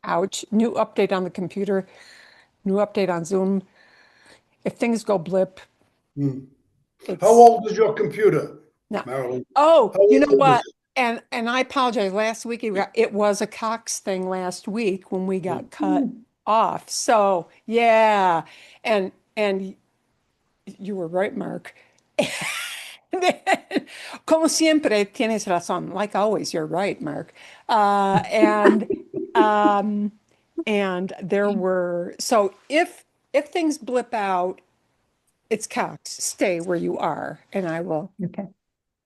Ouch. New update on the computer, new update on Zoom. If things go blip, Hmm. How it's old is your computer, not. Marilyn? Oh, How you know old is what? And I apologize. Last week it was a Cox thing last week when we it? got cut off. So yeah. And you were right, Mark. Como siempre, tienes razón. Like always, you're right, Mark. Um, and there were so if things blip out, it's Cox. Stay where you are, and I will Okay.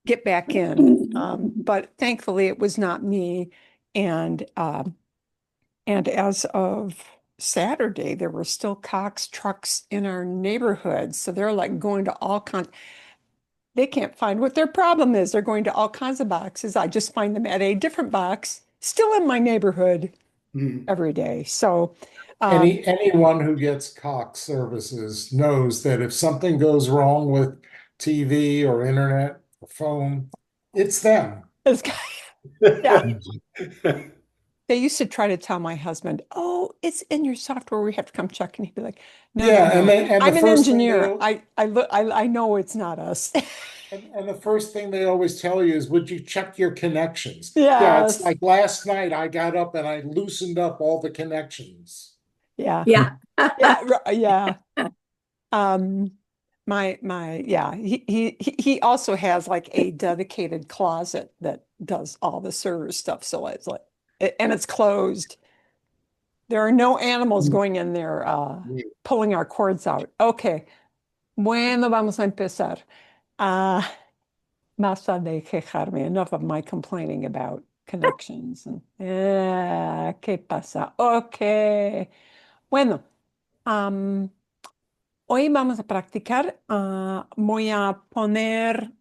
get back in. But thankfully, it was not me. And as of Saturday, there were still Cox trucks in our neighborhood. So they're like going to all kinds. They can't find what their problem is. They're going to all kinds of boxes. I just find them at a different box, still in my neighborhood Hmm. every day. So, Anyone who gets Cox services knows that if something goes wrong with TV or internet or phone, it's them. this guy, yeah, they used to try to tell my husband, "Oh, it's in your software. We have to come check." And he'd be like, "No, no, Yeah, no. and the I'm an first thing engineer. I look. I know it's not us." and the first thing they always tell you is, would you check your connections? Yeah, it's Yes. like last night I got up and I loosened up all the connections. Yeah. Yeah. Yeah. Yeah. Um, yeah, he also has like a dedicated closet that does all the server stuff. So it's like, and it's closed. There are no animals going in there, pulling our cords out. Okay. Bueno, vamos a empezar. Uh, Basta de quejarme. Enough of my complaining about connections. ¿Qué pasa? Okay. Bueno, um, hoy vamos a practicar. Voy a poner,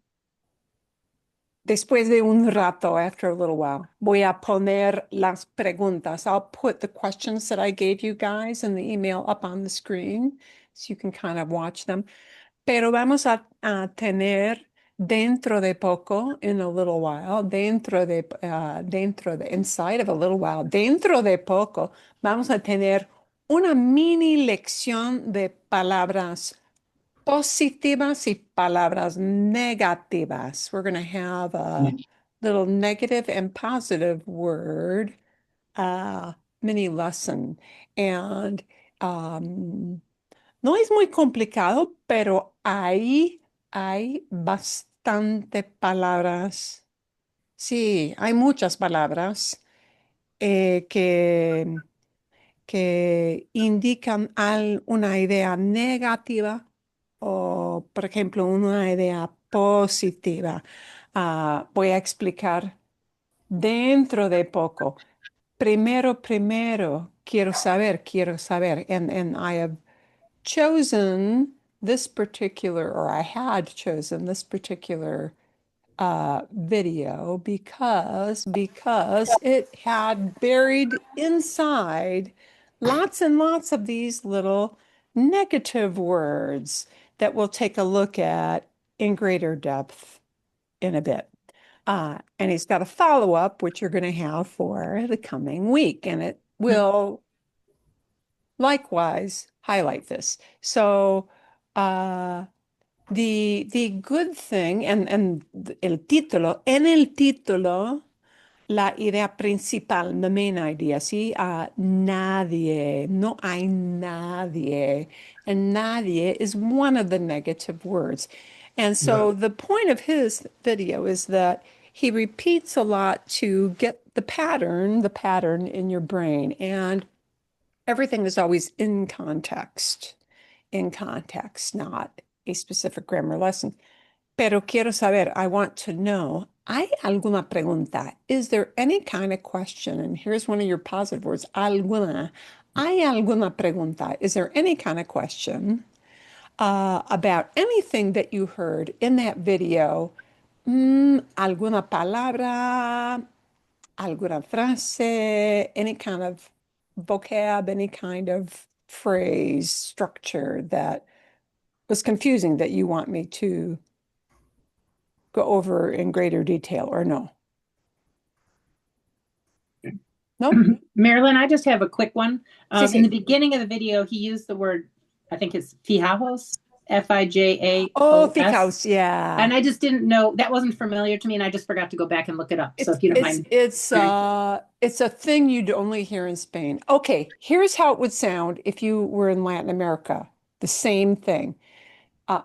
después de un rato, after a little while, voy a poner las preguntas. I'll put the questions that I gave you guys in the email up on the screen so you can kind of watch them. Pero vamos a tener dentro de poco, in a little while, inside of a little while, dentro de poco, vamos a tener una mini lección de palabras positivas y palabras negativas. We're going to have a little negative and positive word mini lesson. And no es muy complicado, pero hay bastante palabras. Sí, hay muchas palabras eh, que, que indican una idea negativa o, por ejemplo, una idea positiva. Voy a explicar dentro de poco. Primero, quiero saber. And I have chosen this particular, or I had chosen this particular video because it had buried inside lots and lots of these little negative words that we'll take a look at in greater depth in a bit. And he's got a follow-up, which you're going to have for the coming week, and it will likewise highlight this. So the good thing, and el título, en el título, la idea principal, the main idea, ¿sí? Nadie, no hay nadie. And nadie is one of the negative words. And so Right. the point of his video is that he repeats a lot to get the pattern in your brain. And everything is always in context, not a specific grammar lesson. Pero quiero saber, I want to know, ¿hay alguna pregunta? Is there any kind of question? And here's one of your positive words, alguna. ¿Hay alguna pregunta? Is there any kind of question about anything that you heard in that video? ¿Alguna palabra? ¿Alguna frase? Any kind of vocab, any kind of phrase, structure that was confusing that you want me to go over in greater detail or no? No? Marilyn, I just have a quick one. Sí, In the sí. beginning of the video, he used the word, I think it's fijajos, Oh, Fijajos. ficaos, yeah. And I just didn't know, that wasn't familiar to me, and I just forgot to go back and look it up. So It's if you don't it's mind it's sharing. uh it's a thing you'd only hear in Spain. Okay, here's how it would sound if you were in Latin America. The same thing.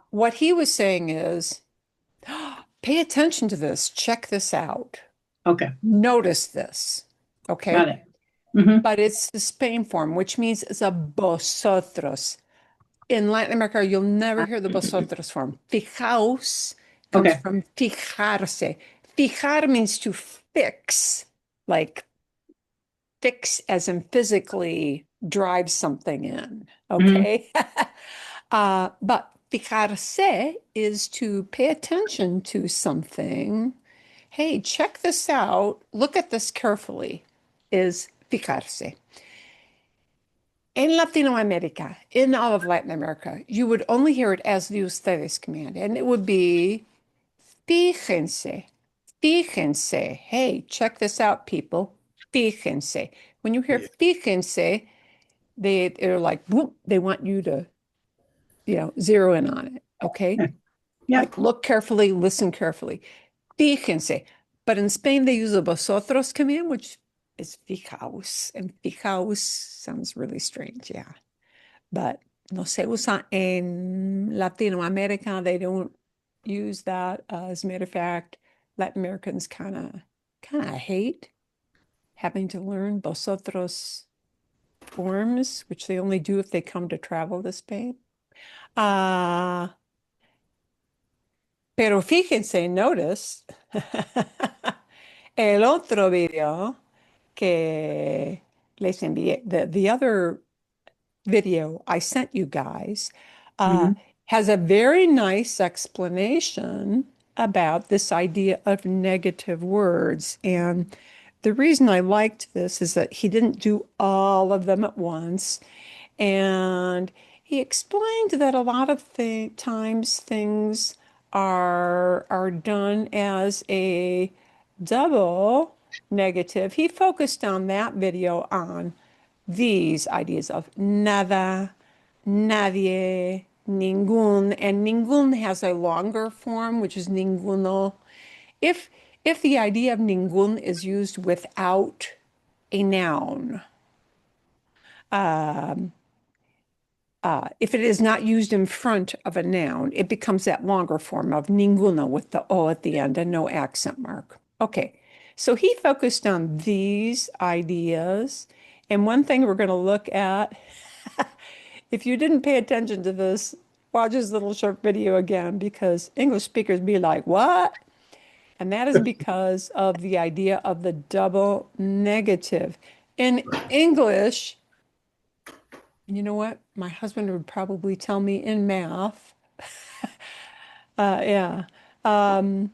What he was saying is, pay attention to this, check this out, Okay, notice this. got Okay. it. Hmm. But it's the Spain form, which means it's a vosotros. In Latin America, you'll never hear the vosotros form. Fijaos comes Okay. from fijarse. Fijar means to fix, like fix as in physically drive something in. Hmm. Okay. But fijarse is to pay attention to something. Hey, check this out. Look at this carefully, is fijarse. In Latinoamérica, in all of Latin America, you would only hear it as the ustedes command, and it would be fíjense, fíjense. Hey, check this out, people. Fíjense. When you hear Yeah. fíjense, they're like, whoop, they want you to, zero in on it. Okay. Yep. Like look carefully, listen carefully. Fíjense. But in Spain, they use a vosotros command, which is fijaos. And fijaos sounds really strange. Yeah. But no se usa en Latinoamérica. They don't use that. As a matter of fact, Latin Americans kind of hate having to learn vosotros forms, which they only do if they come to travel to Spain. Pero fíjense, notice el otro video que les envié, the other video I sent you guys Hmm. has a very nice explanation about this idea of negative words. And the reason I liked this is that he didn't do all of them at once. And he explained that a lot of times things are done as a double negative. He focused on that video on these ideas of nada, nadie, ningún, and ningún has a longer form, which is ninguno. If if the idea of ningún is used without a noun, if it is not used in front of a noun, it becomes that longer form of ninguno with the O at the end and no accent mark. Okay, so he focused on these ideas. And one thing we're going to look at, if you didn't pay attention to this, watch this little short video again because English speakers be like, what? And that is because of the idea of the double negative. In English, you know what? My husband would probably tell me in math. Yeah. Um,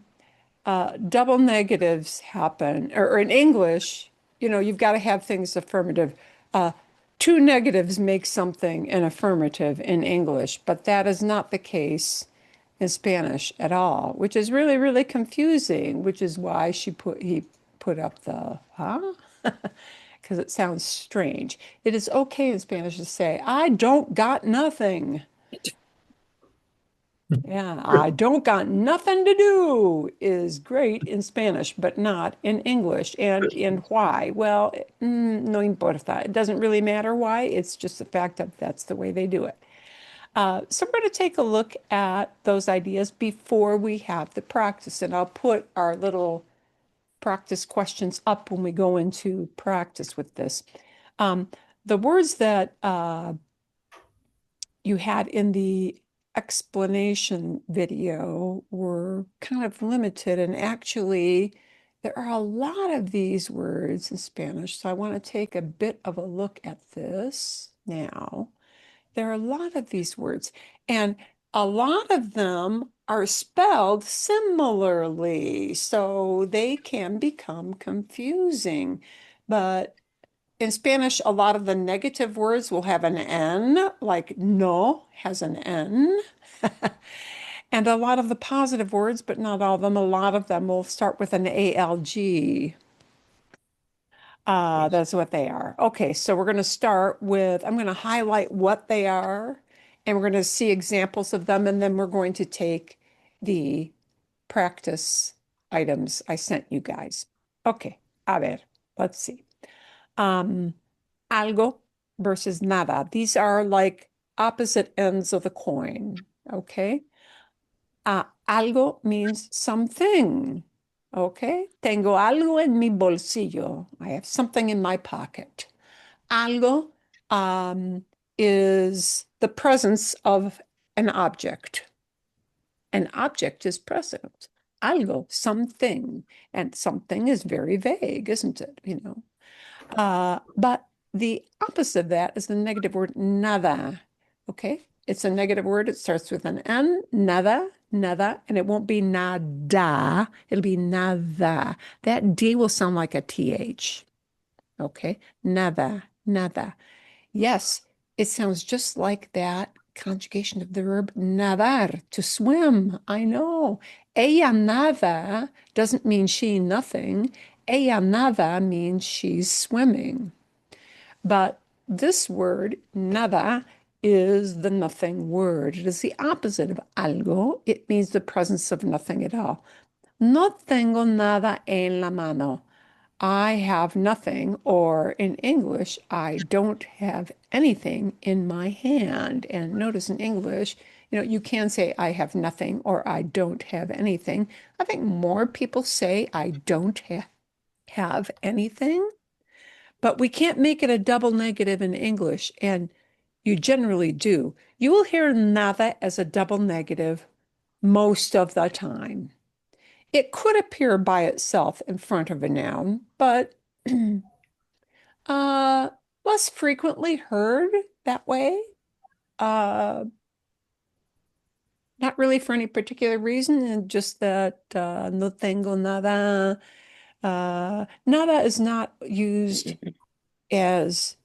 Double negatives happen, or in English, you've got to have things affirmative. Uh, Two negatives make something an affirmative in English, but that is not the case in Spanish at all, which is really, really confusing, which is why he put up the, huh? Because it sounds strange. It is okay in Spanish to say, I don't got nothing. Yeah, I don't got nothing to do is great in Spanish, but not in English. And in why? Well, no importa. It doesn't really matter why. It's just the fact that that's the way they do it. So we're going to take a look at those ideas before we have the practice. And I'll put our little practice questions up when we go into practice with this. Um, the words that you had in the explanation video were kind of limited, and actually there are a lot of these words in Spanish, so I want to take a bit of a look at this now. There are a lot of these words, and a lot of them are spelled similarly, so they can become confusing. But in Spanish, a lot of the negative words will have an N, like no has an N. And a lot of the positive words, but not all of them, a lot of them will start with an ALG. That's what they are. Okay, so we're going to start with, I'm going to highlight what they are, and we're going to see examples of them, and then we're going to take the practice items I sent you guys. Okay, a ver, let's see. Algo versus nada. These are like opposite ends of the coin, okay? Algo means something. Okay. Tengo algo en mi bolsillo. I have something in my pocket. Algo is the presence of an object. An object is present. Algo, something. And something is very vague, isn't it? But the opposite of that is the negative word nada. Okay. It's a negative word. It starts with an N, nada, nada, and it won't be nada. It'll be nada. That D will sound like a TH. Okay. Nada, nada. Yes, it sounds just like that conjugation of the verb nadar, to swim. I know. Ella nada doesn't mean she nothing. Ella nada means she's swimming. But this word, nada, is the nothing word. It is the opposite of algo. It means the presence of nothing at all. No tengo nada en la mano. I have nothing, or in English, I don't have anything in my hand. And notice in English, you can say I have nothing or I don't have anything. I think more people say I don't have anything, but we can't make it a double negative in English, and you generally do. You will hear nada as a double negative most of the time. It could appear by itself in front of a noun, but uh, less frequently heard that way. Not really for any particular reason, and just that no tengo nada. Nada is not used as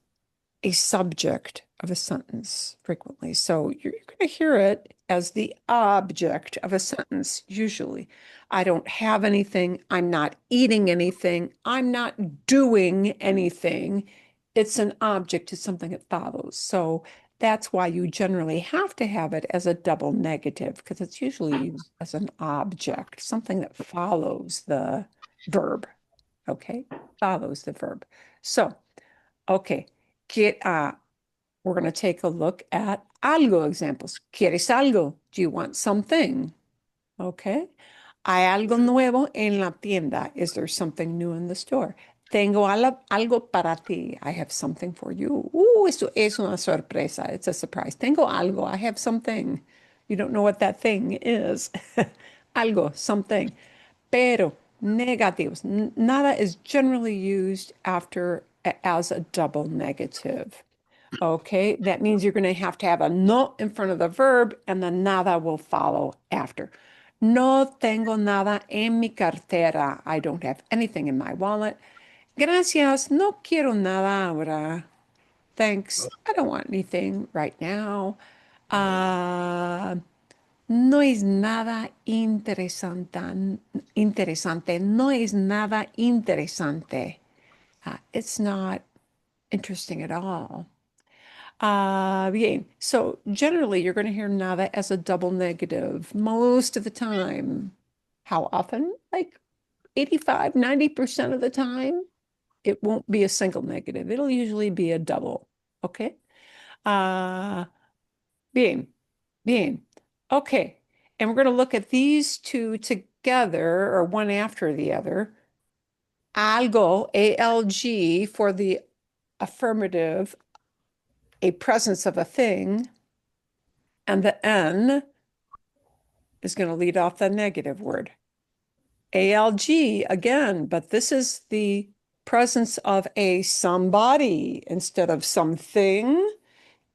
a subject of a sentence frequently. So you're going to hear it as the object of a sentence, usually. I don't have anything. I'm not eating anything. I'm not doing anything. It's an object to something that follows. So that's why you generally have to have it as a double negative, because it's usually used as an object, something that follows the verb. Okay, follows the verb. So, okay, we're going to take a look at algo examples. ¿Quieres algo? Do you want something? Okay. Hay algo nuevo en la tienda. Is there something new in the store? Tengo algo para ti. I have something for you. Eso es una sorpresa. It's a surprise. Tengo algo. I have something. You don't know what that thing is. Algo, something. Pero negativos. Nada is generally used after as a double negative. Okay, that means you're going to have a no in front of the verb, and the nada will follow after. No tengo nada en mi cartera. I don't have anything in my wallet. Gracias, no quiero nada ahora. Thanks, I don't want anything right now. No es nada interesante. No es nada interesante. It's not interesting at all. Bien. So generally, you're going to hear nada as a double negative most of the time. How often? Like 85, 90% of the time, it won't be a single negative. It'll usually be a double. Okay? Bien. Bien. Okay. And we're going to look at these two together, or one after the other. Algo, ALG, for the affirmative, a presence of a thing, and the N is going to lead off the negative word. ALG again, but this is the presence of a somebody instead of something.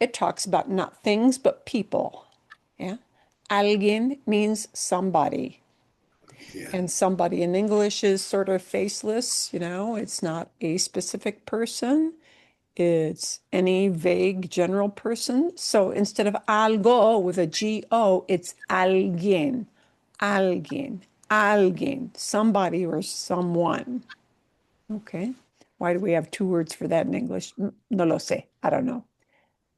It talks about not things, but people. Yeah. Alguien means somebody. Yeah. And somebody in English is sort of faceless, it's not a specific person. It's any vague general person. So instead of algo with a G-O, it's alguien, alguien, alguien, somebody or someone. Okay. Why do we have two words for that in English? No lo sé. I don't know.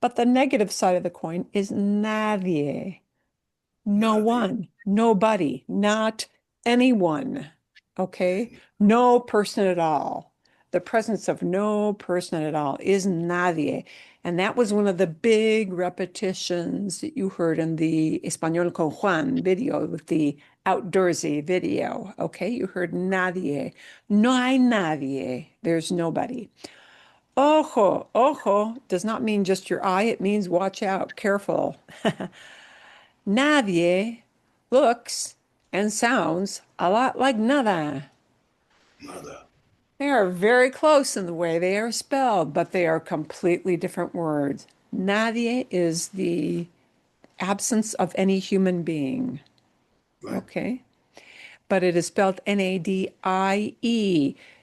But the negative side of the coin is nadie. No Nadie. one, nobody, not anyone. Okay? No person at all. The presence of no person at all is nadie. And that was one of the big repetitions that you heard in the Español con Juan video with the outdoorsy video. Okay? You heard nadie. No hay nadie. There's nobody. Ojo, ojo does not mean just your eye. It means watch out, careful. Nadie looks and sounds a lot like nada. Nada. They are very close in the way they are spelled, but they are completely different words. Nadie is the absence of any human being. Right. Okay. But it is spelled Nadie.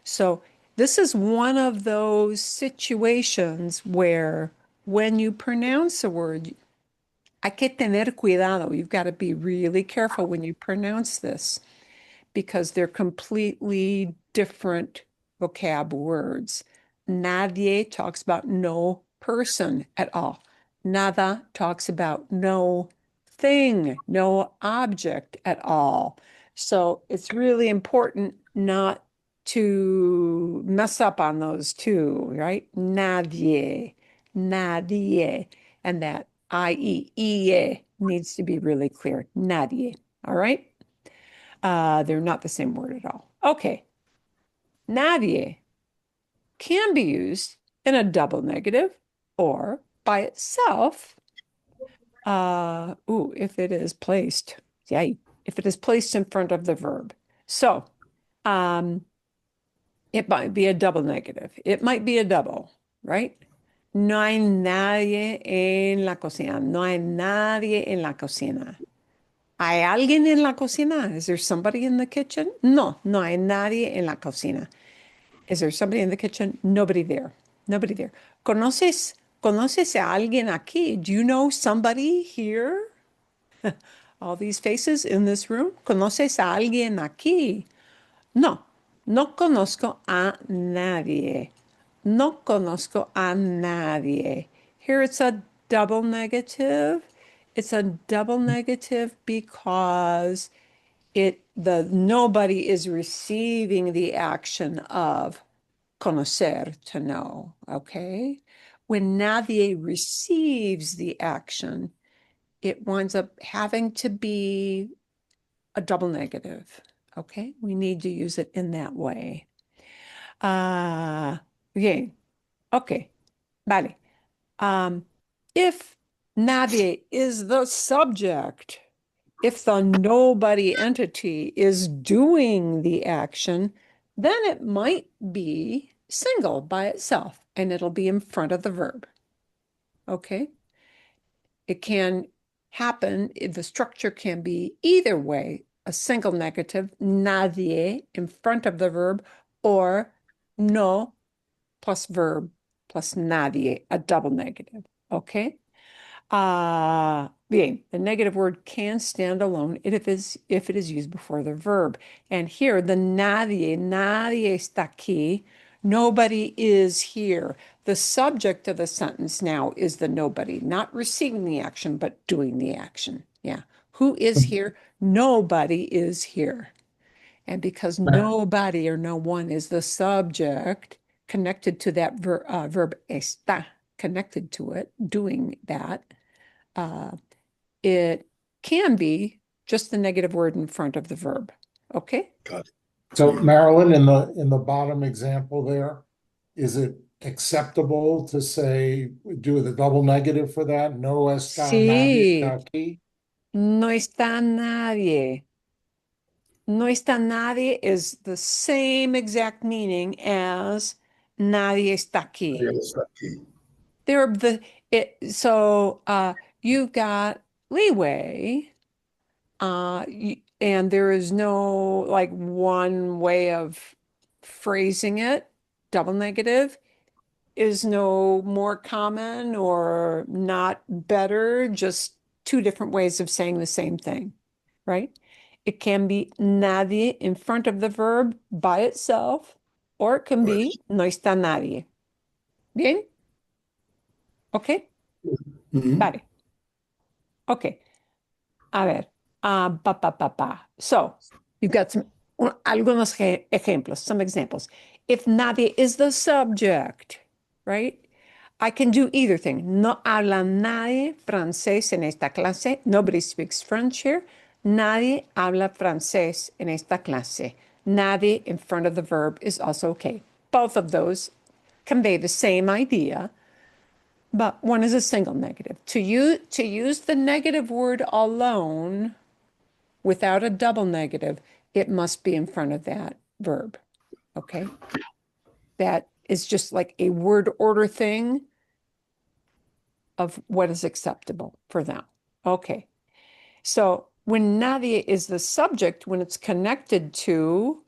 So this is one of those situations where when you pronounce a word, hay que tener cuidado. You've got to be really careful when you pronounce this because they're completely different vocab words. Nadie talks about no person at all. Nada talks about no thing, no object at all. So it's really important not to mess up on those two, right? Nadie, nadie, and that IE needs to be really clear. Nadie, all right? They're not the same word at all. Okay. Nadie can be used in a double negative or by itself. If it is placed, if it is placed in front of the verb. So, it might be a double negative. It might be a double, right? No hay nadie en la cocina. No hay nadie en la cocina. ¿Hay alguien en la cocina? Is there somebody in the kitchen? No, no hay nadie en la cocina. Is there somebody in the kitchen? Nobody there. Nobody there. ¿Conoces a alguien aquí? Do you know somebody here? All these faces in this room. ¿Conoces a alguien aquí? No, no conozco a nadie. No conozco a nadie. Here it's a double negative. It's a double negative because the nobody is receiving the action of conocer, to know, okay? When nadie receives the action, it winds up having to be a double negative, okay? We need to use it in that way. Bien, okay, vale. If nadie is the subject, if the nobody entity is doing the action, then it might be single by itself and it'll be in front of the verb. Okay? It can happen, the structure can be either way, a single negative, nadie, in front of the verb, or no plus verb plus nadie, a double negative. Okay? Bien, the negative word can stand alone if it is used before the verb. And here, the nadie está aquí, nobody is here. The subject of the sentence now is the nobody, not receiving the action, but doing the action. Yeah. Who is here? Nobody is here. And because nobody or no one is the subject connected to that verb está, connected to it, doing that, it can be just the negative word in front of the verb. Okay? Got it. So Marilyn, in the bottom example there, is it acceptable to say, do the double negative for that? No está nadie Sí, aquí? no está nadie. No está nadie is the same exact meaning as nadie está aquí. Nadie está aquí. You've got leeway, and there is no like one way of phrasing it. Double negative is no more common or not better, just two different ways of saying the same thing, right? It can be nadie in front of the verb by itself, or it can Right. be no está nadie. Bien? Okay? Mhm. Vale. Okay. A ver. So, you've got algunos ejemplos, some examples. If nadie is the subject, right? I can do either thing. No habla nadie francés en esta clase. Nobody speaks French here. Nadie habla francés en esta clase. Nadie in front of the verb is also okay. Both of those convey the same idea, but one is a single negative. To use the negative word alone without a double negative, it must be in front of that verb. Okay? That is just like a word order thing of what is acceptable for them. Okay. So when nadie is the subject, when it's connected to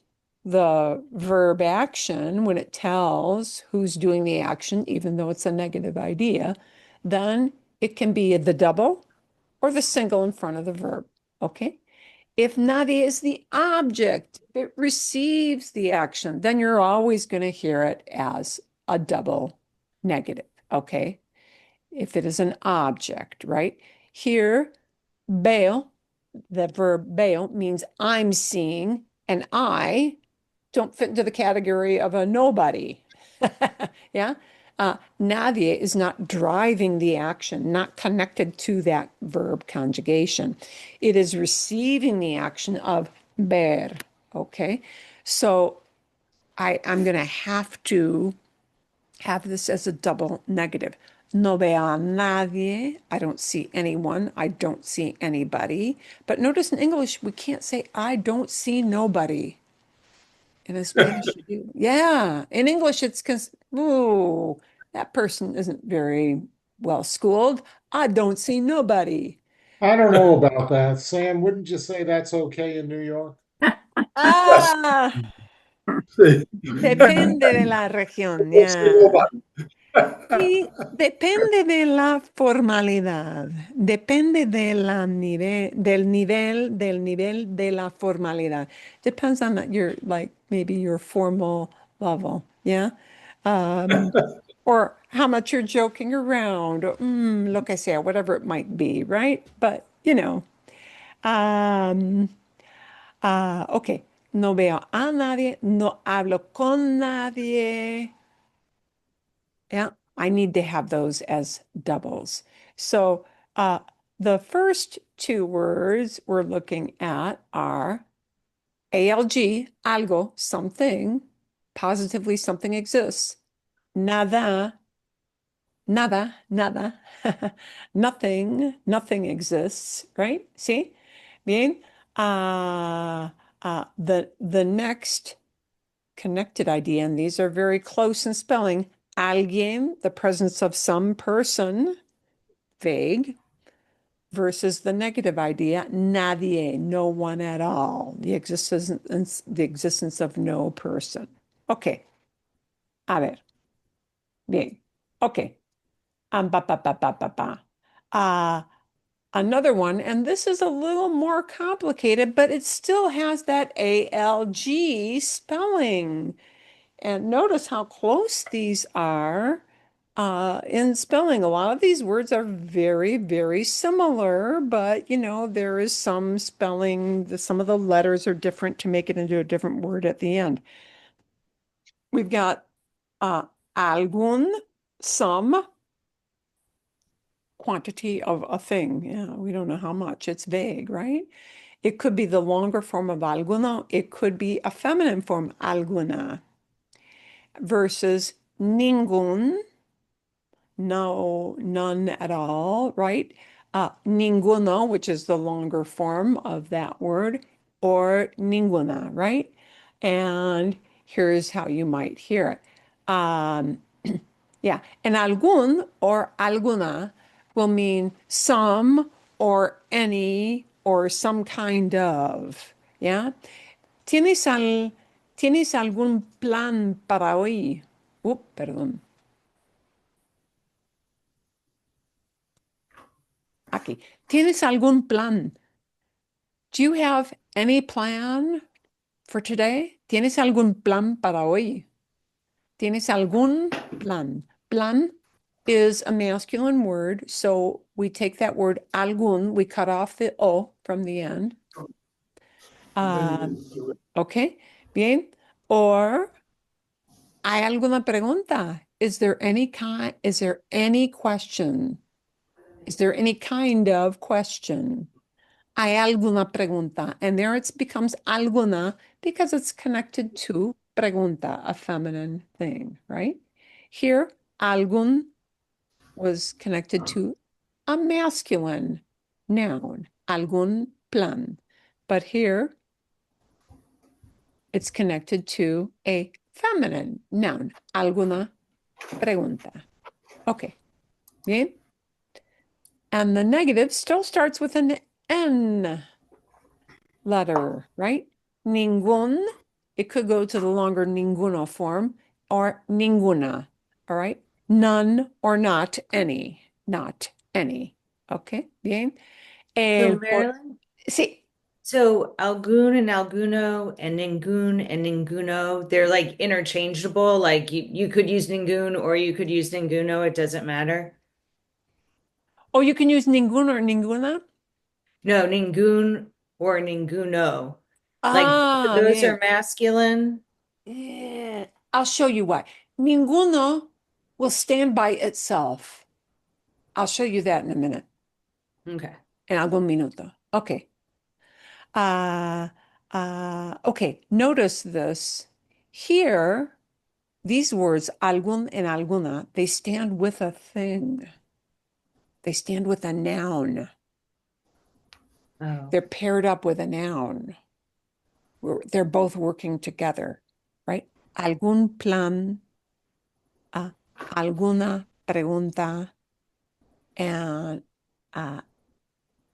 the verb action, when it tells who's doing the action, even though it's a negative idea, then it can be the double or the single in front of the verb. Okay. If nadie is the object, it receives the action, then you're always going to hear it as a double negative. Okay. If it is an object, right? Here, veo, the verb veo means I'm seeing, and I don't fit into the category of a nobody. Yeah. Nadie is not driving the action, not connected to that verb conjugation. It is receiving the action of ver. Okay. So I'm going to have to have this as a double negative. No veo a nadie. I don't see anyone. I don't see anybody. But notice in English, we can't say I don't see nobody. In Spanish, you do. Yeah. In English, it's because, ooh, that person isn't very well schooled. I don't see nobody. I don't know about that. Sam, wouldn't you say that's okay in New York? Yes. Ah, Sí. depende de la región, No sé, yeah. Oba. Y depende de la formalidad, depende de la del nivel de la formalidad. Depends on your, like, maybe your formal level, yeah? Um, or how much you're joking around, or, lo que sea, whatever it might be, right? But, um, okay. No veo a nadie, no hablo con nadie. Yeah, I need to have those as doubles. So the first two words we're looking at are ALG, algo, something, positively something exists. Nada, nada, nothing exists, right? See? Bien. The next connected idea, and these are very close in spelling. Alguien, the presence of some person, vague, versus the negative idea, nadie, no one at all, the existence of no person. Okay, a ver, bien, okay. Ba, ba, ba, ba, ba, ba. Another one, and this is a little more complicated, but it still has that ALG spelling. And notice how close these are in spelling. A lot of these words are very, very similar, but there is some spelling, some of the letters are different to make it into a different word at the end. We've got algún, some quantity of a thing. Yeah, we don't know how much. It's vague, right? It could be the longer form of alguno. It could be a feminine form, alguna, versus ningún, no, none at all, right? Ninguno, which is the longer form of that word, or ninguna, right? And here's how you might hear it. Yeah, and algún or alguna will mean some or any or some kind of, yeah? ¿Tienes algún plan para hoy? Perdón. Aquí. ¿Tienes algún plan? Do you have any plan for today? ¿Tienes algún plan para hoy? ¿Tienes algún plan? Plan is a masculine word, so we take that word algún, we cut off the O from the end. Okay, bien. Or, ¿hay alguna pregunta? Is there any question? Is there any kind of question? ¿Hay alguna pregunta? And there it becomes alguna because it's connected to pregunta, a feminine thing, right? Here, algún was connected to a masculine noun, algún plan. But here, it's connected to a feminine noun, alguna pregunta. Okay, bien. And the negative still starts with an N letter, right? Ningún, it could go to the longer ninguno form or ninguna, all right? None or not any, not any. Okay, bien. So Marilyn, Sí, so algún and alguno and ninguno, they're like interchangeable. Like you could use ningun or you could use ninguno. It doesn't matter. oh, you can use ningún or ninguna. No, ningun or ninguno. Like those Bien. are masculine. Yeah, I'll show you why. Ninguno will stand by itself. I'll show you that in a minute. Okay. En algún minuto. Okay. Okay, notice this. Here, these words, algún and alguna, they stand with a thing. They stand with a noun. Oh. They're paired up with a noun. They're both working together, right? Algún plan, alguna pregunta, and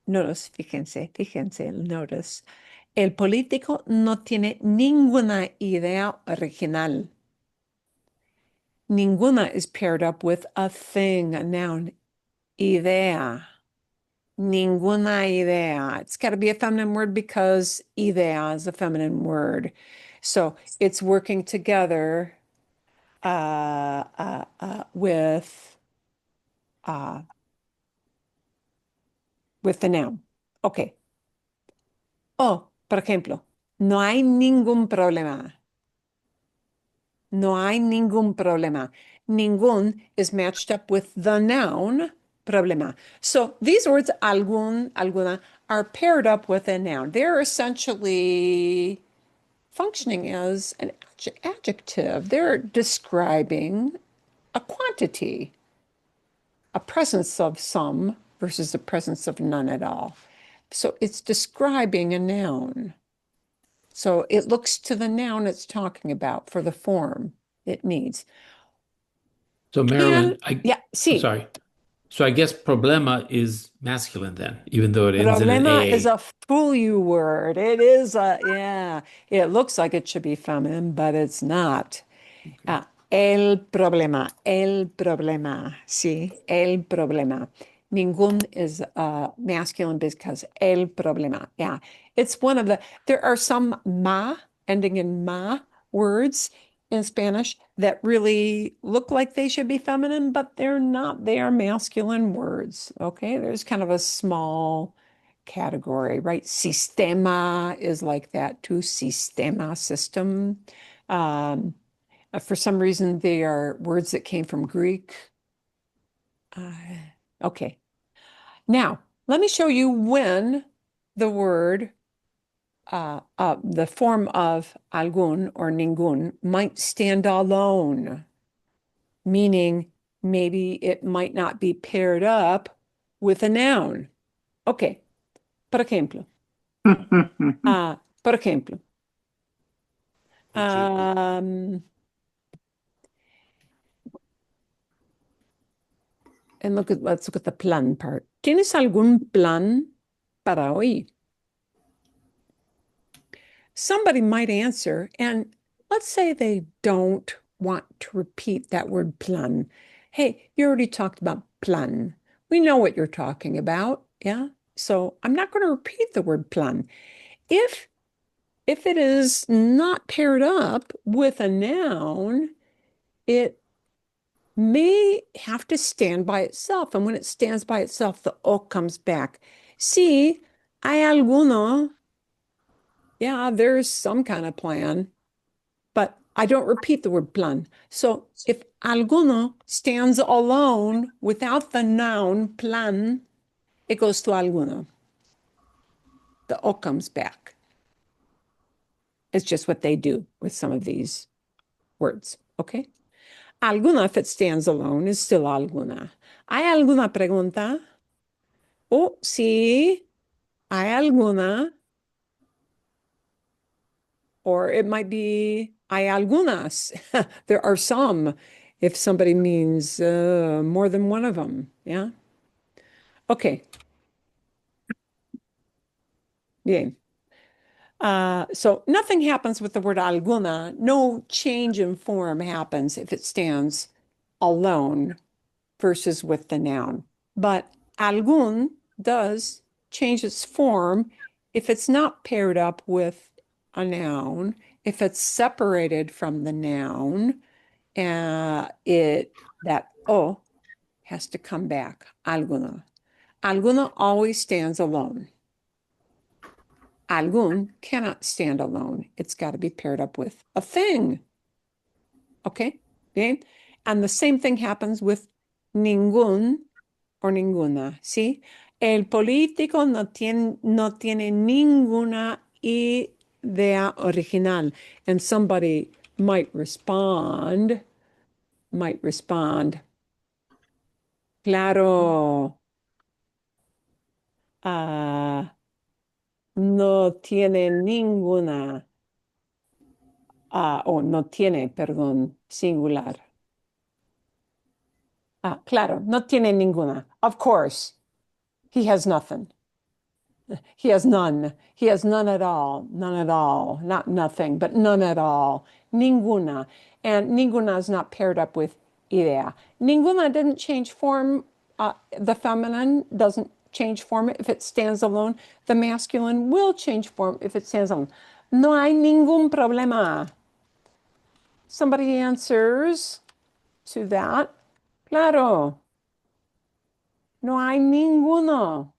notice, fíjense, notice. El político no tiene ninguna idea original. Ninguna is paired up with a thing, a noun. Idea. Ninguna idea. It's got to be a feminine word because idea is a feminine word. So it's working together with the noun. Okay. Oh, por ejemplo, no hay ningún problema. No hay ningún problema. Ningún is matched up with the noun problema. So these words, algún, alguna, are paired up with a noun. They're essentially functioning as an adjective. They're describing a quantity, a presence of some versus the presence of none at all. So it's describing a noun. So it looks to the noun it's talking about for the form it needs. So Marilyn, Yeah, sí. sorry. So I guess problema is masculine then, even though it ends in an Problema A. is a fool you word. It is yeah, it looks like it should be feminine, but it's not. El problema, sí, el problema. Ningún is masculine because el problema. Yeah, it's one of there are some ma ending in ma words in Spanish that really look like they should be feminine, but they're not. They are masculine words. Okay, there's kind of a small category, right? Sistema is like that too. Sistema, system. For some reason, they are words that came from Greek. Okay. Now, let me show you when the word, the form of algún or ningún might stand alone, meaning maybe it might not be paired up with a noun. Okay. Por ejemplo. Por ejemplo. And let's look at the plan part. ¿Tienes algún plan para hoy? Somebody might answer, and let's say they don't want to repeat that word plan. Hey, you already talked about plan. We know what you're talking about, yeah? So I'm not going to repeat the word plan. If it is not paired up with a noun, it may have to stand by itself. And when it stands by itself, the O comes back. Sí, hay alguno. Yeah, there's some kind of plan, but I don't repeat the word plan. So if alguno stands alone without the noun plan, it goes to alguno. The O comes back. It's just what they do with some of these words, okay? Alguna, if it stands alone, is still alguna. ¿Hay alguna pregunta? Oh, sí, hay alguna. Or it might be hay algunas. There are some, if somebody means more than one of them. Yeah. Okay. Bien. So nothing happens with the word alguna. No change in form happens if it stands alone versus with the noun. But algún does change its form if it's not paired up with a noun, if it's separated from the noun, that O has to come back. Alguna. Alguna always stands alone. Algún cannot stand alone. It's got to be paired up with a thing. Okay? Okay? And the same thing happens with ningún or ninguna. ¿Sí? El político no tiene ninguna idea original. And somebody might respond, claro, no tiene ninguna, o no tiene, perdón, singular. Claro, no tiene ninguna. Of course, he has nothing. He has none. He has none at all. None at all. Not nothing, but none at all. Ninguna. And ninguna is not paired up with idea. Ninguna didn't change form. The feminine doesn't change form if it stands alone. The masculine will change form if it stands alone. No hay ningún problema. Somebody answers to that. Claro. No hay ninguno.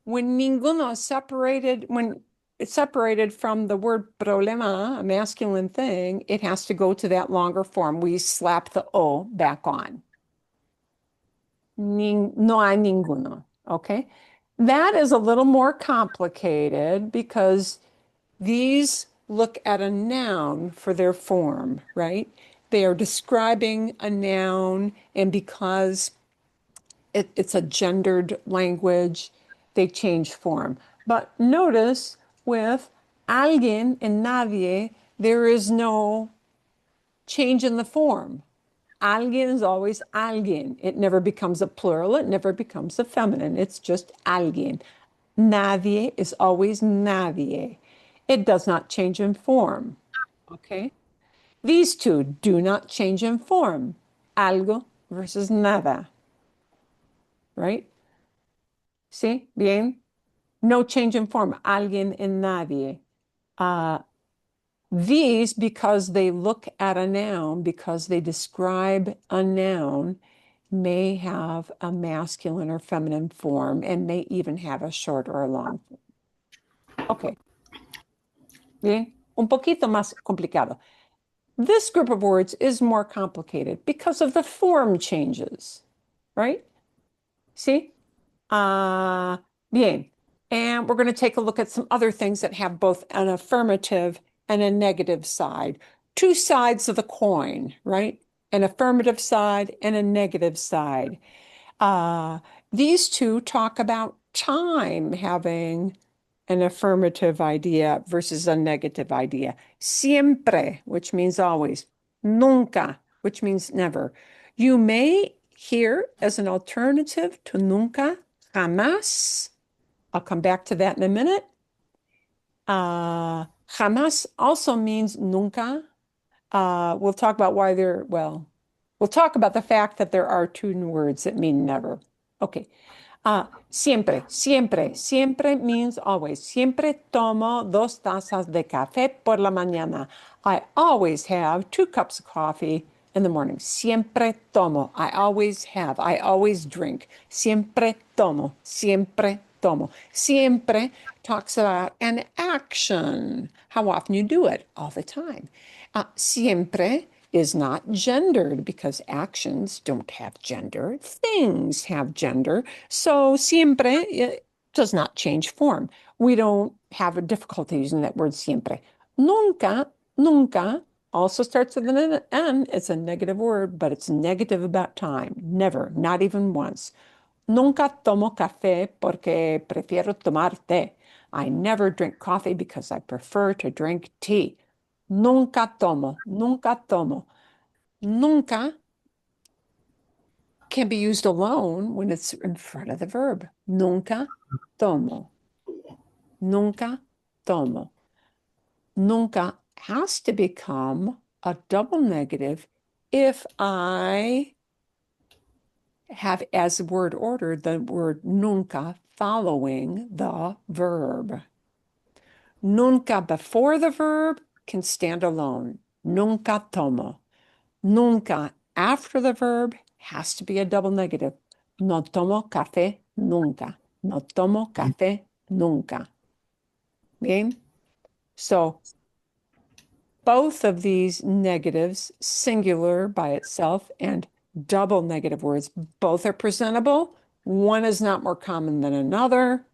When ninguno is separated, when it's separated from the word problema, a masculine thing, it has to go to that longer form. We slap the O back on. No hay ninguno, okay? That is a little more complicated because these look at a noun for their form, right? They are describing a noun, and because it's a gendered language, they change form. But notice with alguien and nadie, there is no change in the form. Alguien is always alguien. It never becomes a plural. It never becomes a feminine. It's just alguien. Nadie is always nadie. It does not change in form. Okay? These two do not change in form. Algo versus nada. Right? See? Bien? No change in form. Alguien and nadie. These, because they look at a noun, because they describe a noun, may have a masculine or feminine form and may even have a short or a long form. Okay. Bien? Un poquito más complicado. This group of words is more complicated because of the form changes, right? See? Bien. And we're going to take a look at some other things that have both an affirmative and a negative side. Two sides of the coin, right? An affirmative side and a negative side. These two talk about time having an affirmative idea versus a negative idea. Siempre, which means always. Nunca, which means never. You may hear as an alternative to nunca, jamás. I'll come back to that in a minute. Jamás also means nunca. We'll talk about why we'll talk about the fact that there are two words that mean never. Okay. Siempre, siempre, siempre means always. Siempre tomo 2 tazas de café por la mañana. I always have 2 cups of coffee in the morning. Siempre tomo. I always have. I always drink. Siempre tomo. Siempre tomo. Siempre talks about an action, how often you do it, all the time. Siempre is not gendered because actions don't have gender. Things have gender. So siempre it does not change form. We don't have a difficulty using that word siempre. Nunca, nunca also starts with an N. It's a negative word, but it's negative about time. Never, not even once. Nunca tomo café porque prefiero tomar té. I never drink coffee because I prefer to drink tea. Nunca tomo, nunca tomo. Nunca can be used alone when it's in front of the verb. Nunca tomo. Nunca tomo. Nunca has to become a double negative if I have as word order the word nunca following the verb. Nunca before the verb can stand alone. Nunca tomo. Nunca after the verb has to be a double negative. No tomo café nunca. No tomo café nunca. Bien? So both of these negatives, singular by itself and double negative words, both are presentable. One is not more common than another.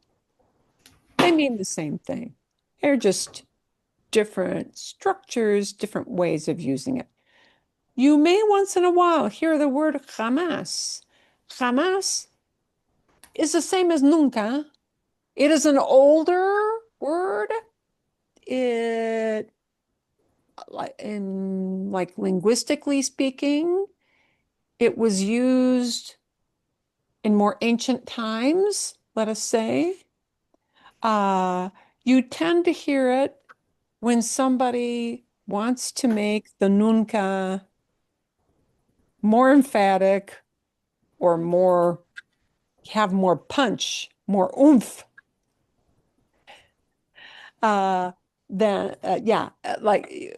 They mean the same thing. They're just different structures, different ways of using it. You may once in a while hear the word jamás. Jamás is the same as nunca. It is an older word. It, like linguistically speaking, it was used in more ancient times, let us say. You tend to hear it when somebody wants to make the nunca more emphatic or more, have more punch, more oomph. Like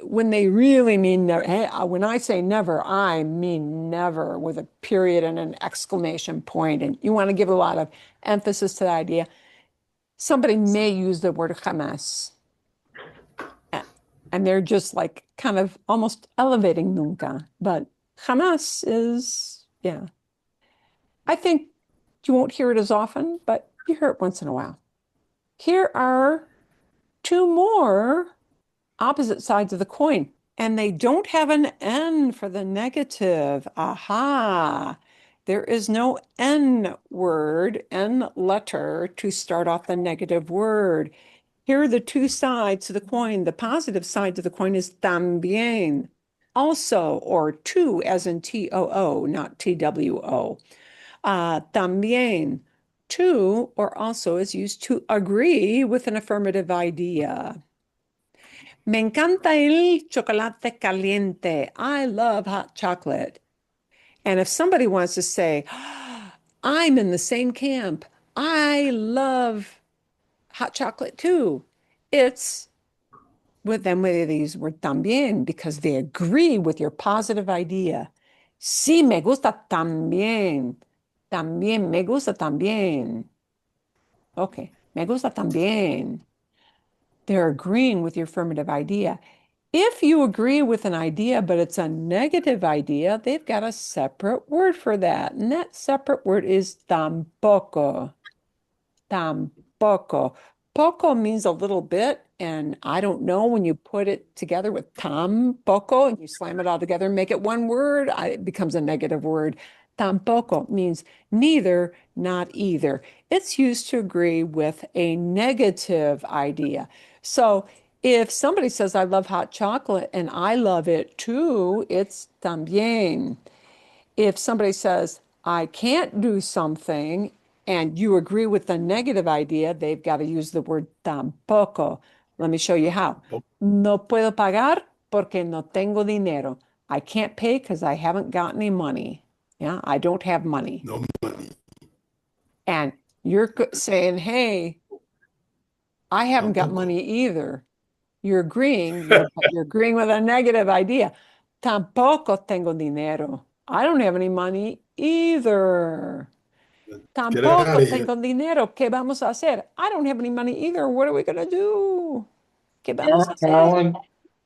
when they really mean never. Hey, when I say never, I mean never with a period and an exclamation point, and you want to give a lot of emphasis to the idea. Somebody may use the word jamás, and they're just like kind of almost elevating nunca, but jamás is, yeah. I think you won't hear it as often, but you hear it once in a while. Here are 2 more opposite sides of the coin, and they don't have an N for the negative. Aha! There is no N word, N letter to start off the negative word. Here are the 2 sides to the coin. The positive side to the coin is también. Also, or to, as in T-O-O, not T-W-O. También, to, or also is used to agree with an affirmative idea. Me encanta el chocolate caliente. I love hot chocolate. And if somebody wants to say, I'm in the same camp, I love hot chocolate too, it's with them with these word también because they agree with your positive idea. Sí, me gusta también. También, me gusta también. Okay, me gusta también. They're agreeing with your affirmative idea. If you agree with an idea, but it's a negative idea, they've got a separate word for that. And that separate word is tampoco. Tampoco. Poco means a little bit. And I don't know, when you put it together with tampoco and you slam it all together and make it one word, it becomes a negative word. Tampoco means neither, not either. It's used to agree with a negative idea. So if somebody says, I love hot chocolate and I love it too, it's también. If somebody says, I can't do something, and you agree with the negative idea, they've got to use the word tampoco. Let me show you how. No puedo pagar porque no tengo dinero. I can't pay because I haven't got any money. Yeah, I don't have money. No money. And you're saying, hey, I haven't got money either. You're agreeing, but you're agreeing with a negative idea. Tampoco tengo dinero. I don't have any money either. Get Tampoco out of here. tengo dinero. ¿Qué vamos a hacer? I don't have any money either. What are we going to do? ¿Qué vamos a hacer? Carolyn,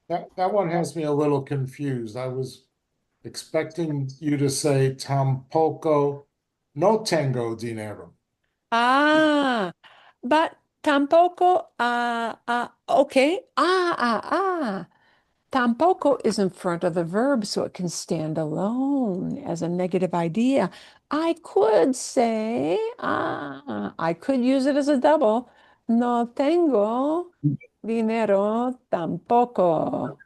that one has me a little confused. I was expecting you to say tampoco no tengo dinero. Ah, but tampoco, okay. Tampoco is in front of the verb, so it can stand alone as a negative idea. I could say, I could use it as a double. No tengo dinero tampoco.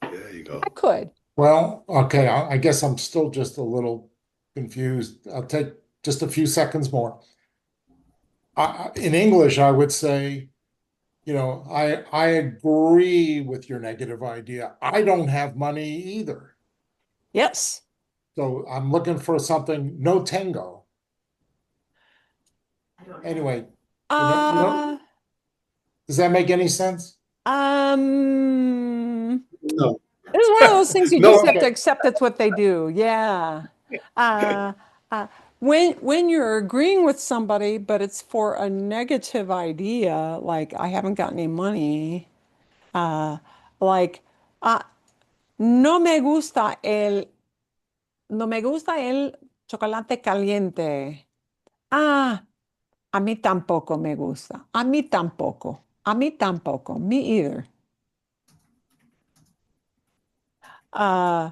There you go. I could. Well, okay, I guess I'm still just a little confused. I'll take just a few seconds more. In English, I would say, I agree with your negative idea. I don't have money either. Yes. So I'm looking for something no tango. Anyway, Uh, does that make any sense? No. This is one of those things you No, just have to accept that's what they do. Yeah. Uh, when you're agreeing with somebody, but it's for a negative idea, like I haven't got any money, uh, like uh, no me gusta el chocolate caliente. Ah, a mí tampoco me gusta. A mí tampoco. A mí tampoco. Me either. Uh,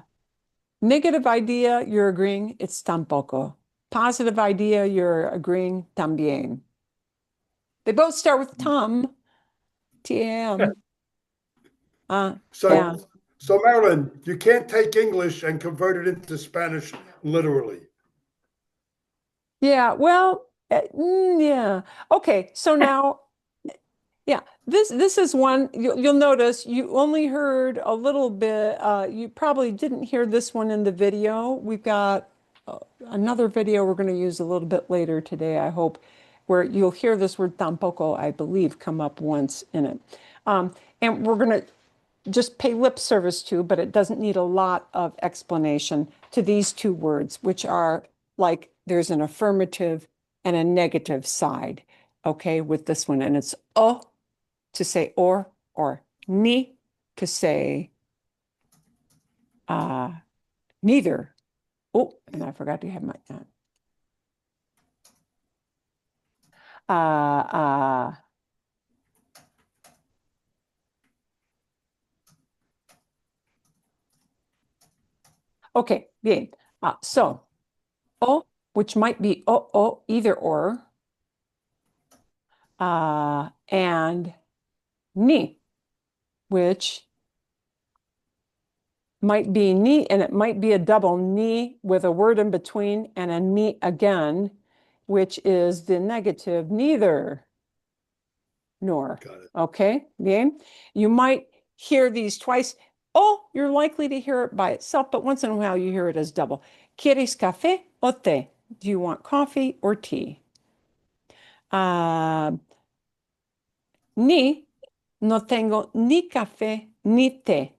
Negative idea, you're agreeing, it's tampoco. Positive idea, you're agreeing, también. They both start with tam, T-A-M. So, Yeah. so Marilyn, you can't take English and convert it into Spanish literally. Yeah, well, yeah. Okay, so now, yeah, this is one you'll notice you only heard a little bit. You probably didn't hear this one in the video. We've got another video we're going to use a little bit later today, I hope, where you'll hear this word tampoco, I believe, come up once in it. And we're going to just pay lip service to, but it doesn't need a lot of explanation to these two words, which are like there's an affirmative and a negative side, okay, with this one. And it's o to say or ni to say neither. Oh, and I forgot to have my okay, bien. So, o, which might be o, either or, and ni, which might be ni, and it might be a double ni with a word in between and a ni again, which is the negative neither nor. Got it. Okay, bien. You might hear these twice. Oh, you're likely to hear it by itself, but once in a while you hear it as double. ¿Quieres café o té? Do you want coffee or tea? Ni, no tengo ni café ni té.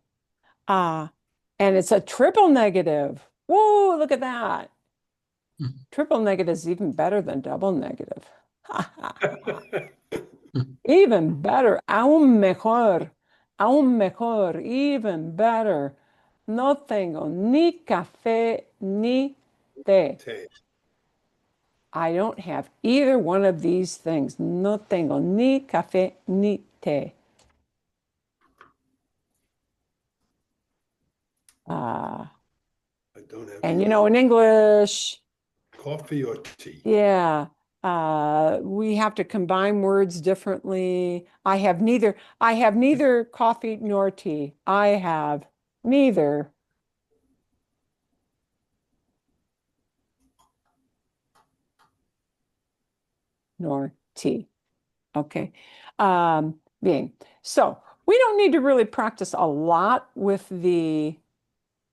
And it's a triple negative. Whoa, look at that. Triple negative is even better than double negative. Even better, aún mejor, even better. No tengo ni café ni té. I don't have either one of these things. No tengo ni café ni té. I don't have And in English, coffee or tea. yeah, we have to combine words differently. I have neither coffee nor tea. I have neither. Nor tea. Okay. Bien. So we don't need to really practice a lot with the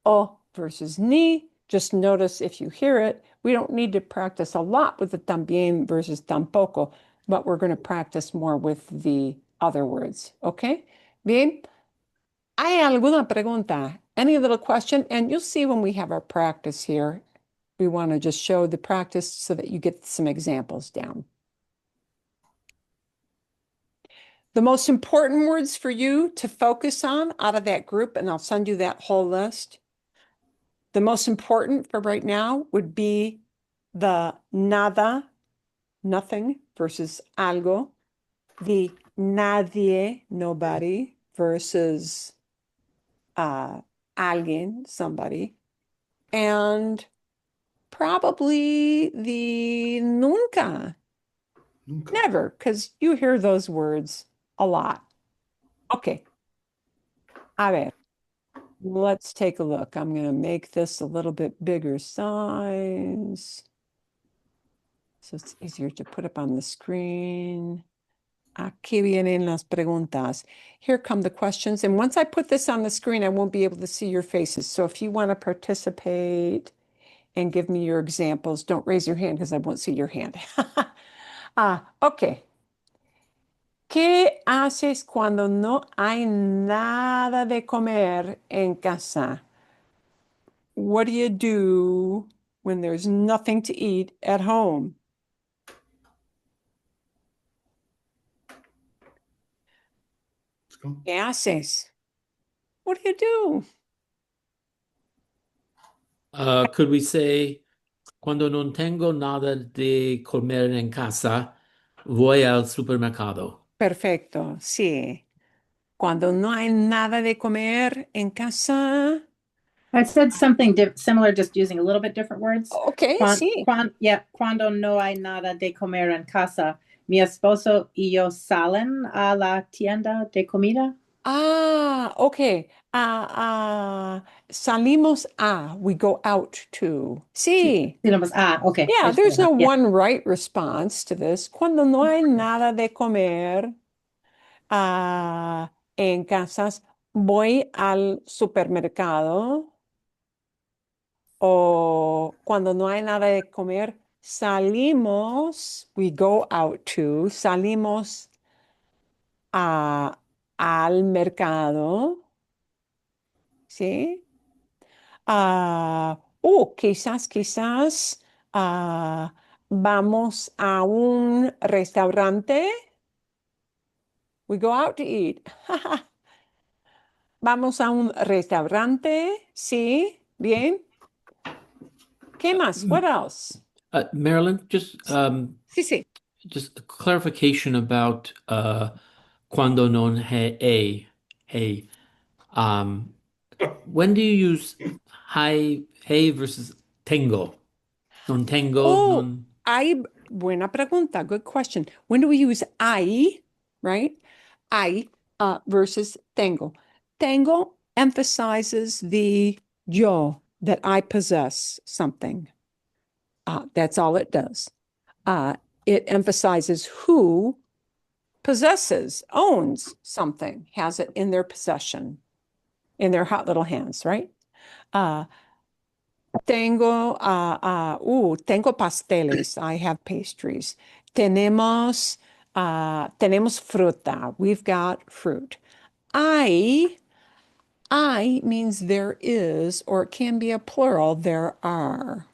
o versus ni. Just notice if you hear it, we don't need to practice a lot with the también versus tampoco, but we're going to practice more with the other words. Okay? Bien. ¿Hay alguna pregunta? Any little question? And you'll see when we have our practice here, we want to just show the practice so that you get some examples down. The most important words for you to focus on out of that group, and I'll send you that whole list. The most important for right now would be the nada, nothing, versus algo, the nadie, nobody, versus alguien, somebody, and probably the nunca, Nunca. never, because you hear those words a lot. Okay. A ver. Let's take a look. I'm going to make this a little bit bigger size, so it's easier to put up on the screen. Aquí vienen las preguntas. Here come the questions. And once I put this on the screen, I won't be able to see your faces. So if you want to participate and give me your examples, don't raise your hand because I won't see your hand. Okay. ¿Qué haces cuando no hay nada de comer en casa? What do you do when there's nothing to eat at home? Let's go. ¿Qué haces? What do you do? Could we say, cuando non tengo nada de comer en casa, voy al supermercado? Perfecto, sí. Cuando no hay nada de comer en casa. I said something similar, just using a little bit different words. Okay, sí. Cuando no hay nada de comer en casa, mi esposo y yo salen a la tienda de comida. Okay. Salimos a, we go out to. Sí. Okay. Yeah, there's no Yeah. one right response to this. Cuando no hay nada de comer en casas, voy al supermercado. O cuando no hay nada de comer, salimos, we go out to, salimos al mercado, ¿sí? Quizás vamos a un restaurante. We go out to eat. Vamos a un restaurante, sí, bien. ¿Qué más? What else? Marilyn, Sí, sí. just a clarification about cuando non hey. When do you use hey versus tengo? Non tengo, non. Buena pregunta. Good question. When do we use I, right? I versus tengo. Tengo emphasizes the yo, that I possess something. That's all it does. It emphasizes who possesses, owns something, has it in their possession, in their hot little hands, right? Tengo pasteles. I have pastries. Tenemos fruta. We've got fruit. I means there is, or it can be a plural, there are.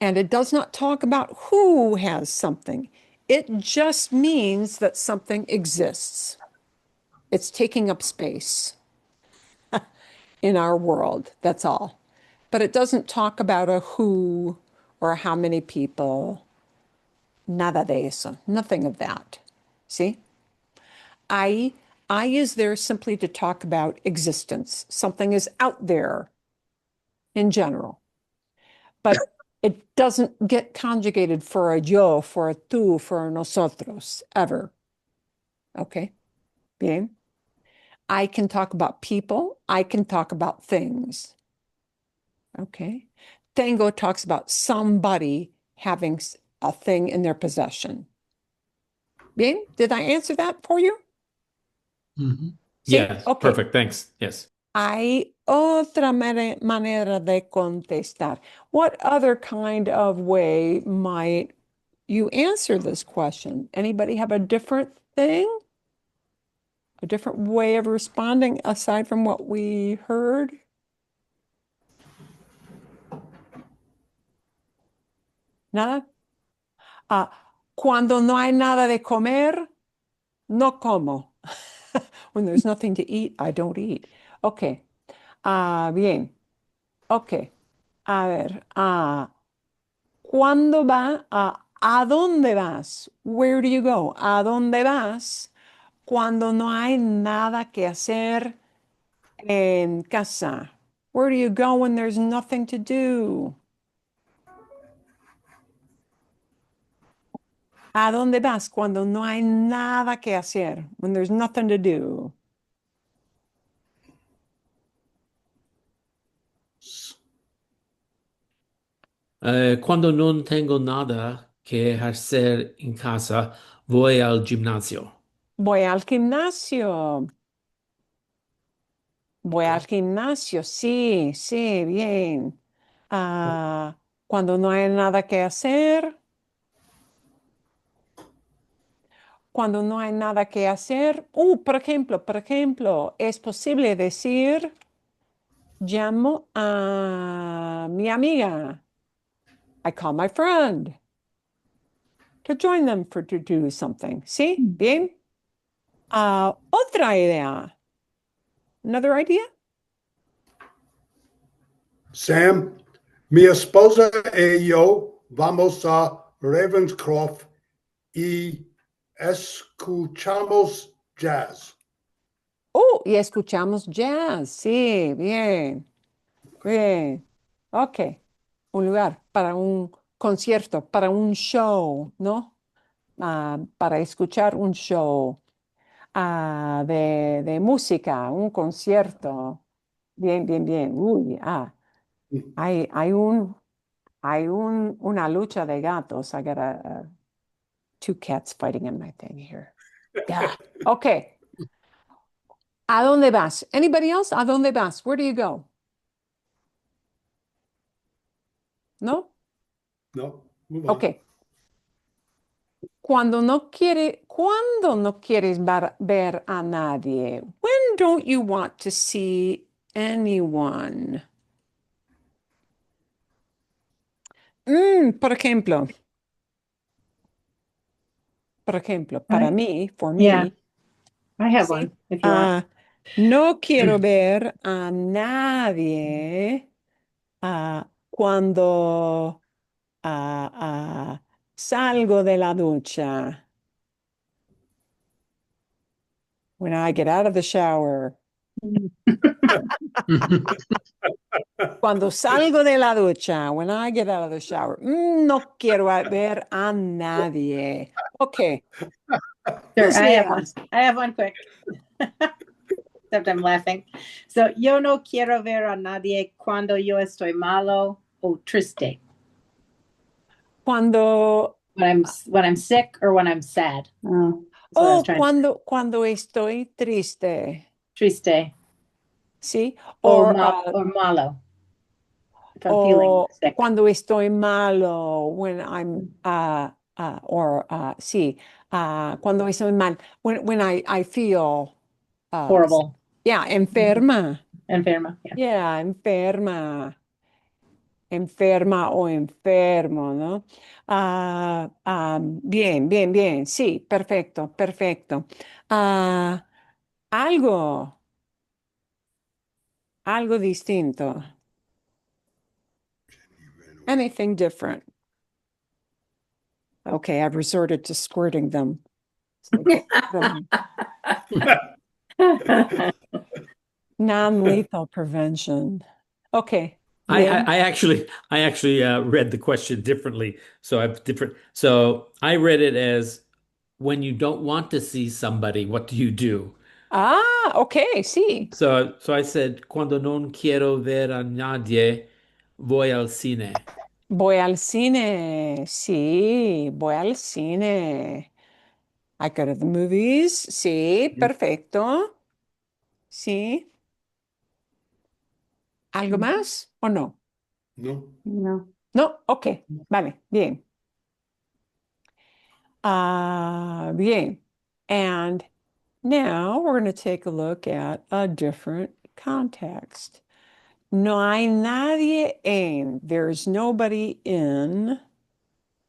And it does not talk about who has something. It just means that something exists. It's taking up space in our world. That's all. But it doesn't talk about a who or how many people. Nada de eso. Nothing of that. See? I is there simply to talk about existence. Something is out there in general. But it doesn't get conjugated for a yo, for a tú, for a nosotros, ever. Okay? Bien? I can talk about people. I can talk about things. Okay? Tango talks about somebody having a thing in their possession. Bien? Did I answer that for you? Mm-hmm. See? Yes, Okay. perfect. Thanks. Yes. Hay otra manera de contestar. What other kind of way might you answer this question? Anybody have a different thing? A different way of responding aside from what we heard? Nada? Cuando no hay nada de comer, no como. When there's nothing to eat, I don't eat. Ok. Bien. Ok. A ver. ¿Cuándo va a dónde vas? Where do you go? ¿A dónde vas? Cuando no hay nada que hacer en casa. Where do you go when there's nothing to do? ¿A dónde vas cuando no hay nada que hacer? When there's nothing to do. Cuando non tengo nada que hacer en casa, voy al gimnasio. Voy al gimnasio. Voy al gimnasio. Sí, sí, bien. Cuando no hay nada que hacer. Cuando no hay nada que hacer. Por ejemplo, es posible decir, llamo a mi amiga. I call my friend to join them to do something. ¿Sí? Bien. Otra idea. Another idea? Sam, mi esposa y yo vamos a Ravenscroft y escuchamos jazz. Oh, y escuchamos jazz. Sí, bien, bien. Ok. Un lugar para un concierto, para un show, ¿no? Para escuchar un show de música, un concierto. Bien, bien, bien. Uy, hay, hay un, una lucha de gatos. I got two cats fighting in my thing here. Yeah. Okay. ¿A dónde vas? Anybody else? ¿A dónde vas? Where do you go? ¿No? No, move on. Ok. Cuando no quieres ver a nadie? When don't you want to see anyone? Por ejemplo, para mí, for Yeah, me, I have sí, one if you want. no quiero ver a nadie cuando salgo de la ducha. When I get out of the shower. Cuando salgo de la ducha, when I get out of the shower, no quiero ver a nadie. Ok, Sure, who's I have one. next? I have one quick. Except I'm laughing. So, yo no quiero ver a nadie cuando yo estoy malo o triste. Cuando, When I'm sick or when I'm sad. That's what I was trying to cuando estoy triste, triste ¿sí? or, Or, or malo. If I'm feeling o sick. cuando estoy malo, when I'm, sí, cuando estoy mal, when I feel, Horrible. yeah, enferma. Enferma. Yeah. Yeah, enferma o enfermo, ¿no? Bien, bien, bien. Sí, perfecto, perfecto. Ah, algo, algo distinto. Anything different. Okay, I've resorted to squirting them. So get them. Non-lethal prevention. Okay. I, Bien. I, I actually I actually read the question differently. So I've different. So I read it as when you don't want to see somebody, what do you do? Okay, sí. So I said, cuando non quiero ver a nadie, voy al cine. Voy al cine. Sí, voy al cine. I go to the movies. Sí, perfecto. Sí. ¿Algo más o no? No. No. No, ok, vale, bien. Bien. And now we're going to take a look at a different context. No hay nadie en. There's nobody in.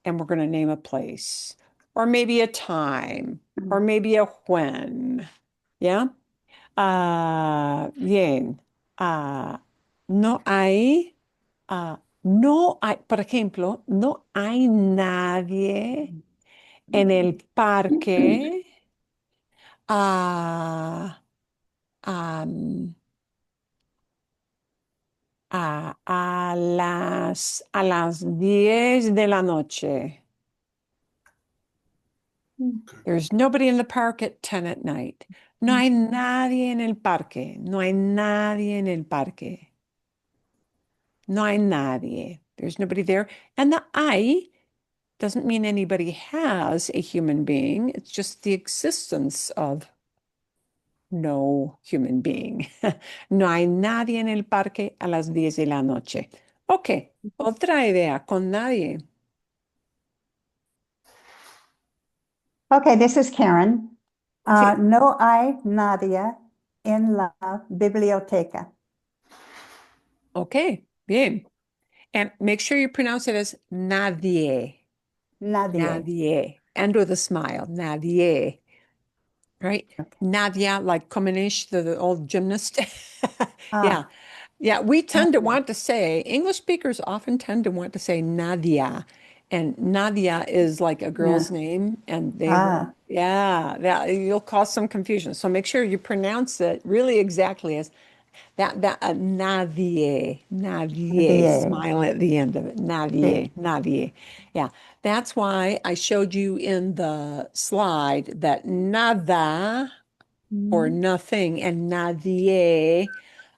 And we're going to name a place, or maybe a time, or maybe a when. Yeah. Bien. No hay. No hay, por ejemplo, no hay nadie en el parque a, am, a las 10 de la noche. There's nobody in the park at 10 at night. No hay nadie en el parque. No hay nadie en el parque. No hay nadie. There's nobody there. And the hay doesn't mean anybody has a human being. It's just the existence of no human being. No hay nadie en el parque a las 10 de la noche. Ok, otra idea con nadie. Okay, this is Karen. Sí. No hay nadie en la biblioteca. Ok, bien. And make sure you pronounce it as nadie. Nadie. Nadie. And with a smile. Nadie. Right? Okay. Nadia, like Komenish, the old gymnast. Ah. Yeah. Yeah, we tend to Nadia. want to say, English speakers often tend to want to say Nadia. And Nadia is like a girl's name. And they will, yeah, you'll cause some confusion. So make sure you pronounce it really exactly as that nadie, Nadie. smile at the end of it. Nadie, nadie. Yeah, that's why I showed you in the slide that nada or nothing and nadie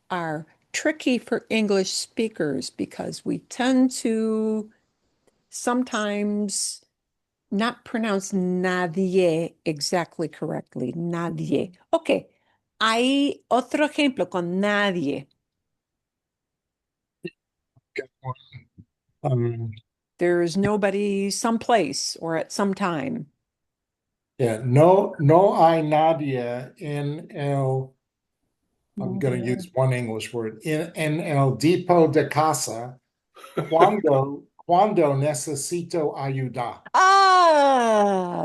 are tricky for English speakers because we tend to sometimes not pronounce nadie exactly correctly. Nadie. Ok, hay otro ejemplo con nadie. Um, There's nobody someplace or at some time. yeah, no hay nadie en el, I'm going to use one English word, en el depot de casa cuando necesito ayuda.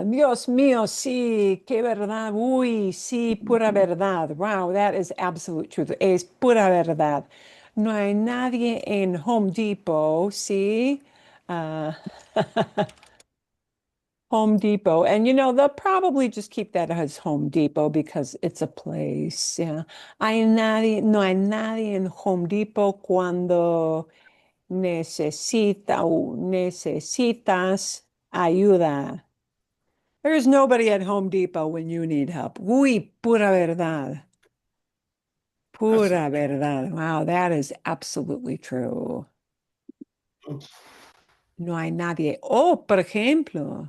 Dios mío, sí, qué verdad. Uy, sí, pura verdad. Wow, that is absolute truth. Es pura verdad. No hay nadie en Home Depot, sí. Uh, Home Depot. And they'll probably just keep that as Home Depot because it's a place. Yeah. No hay nadie en Home Depot cuando necesitas ayuda. There's nobody at Home Depot when you need help. Uy, pura verdad. Pura verdad. Wow, that is absolutely true. No hay nadie. Oh, por ejemplo,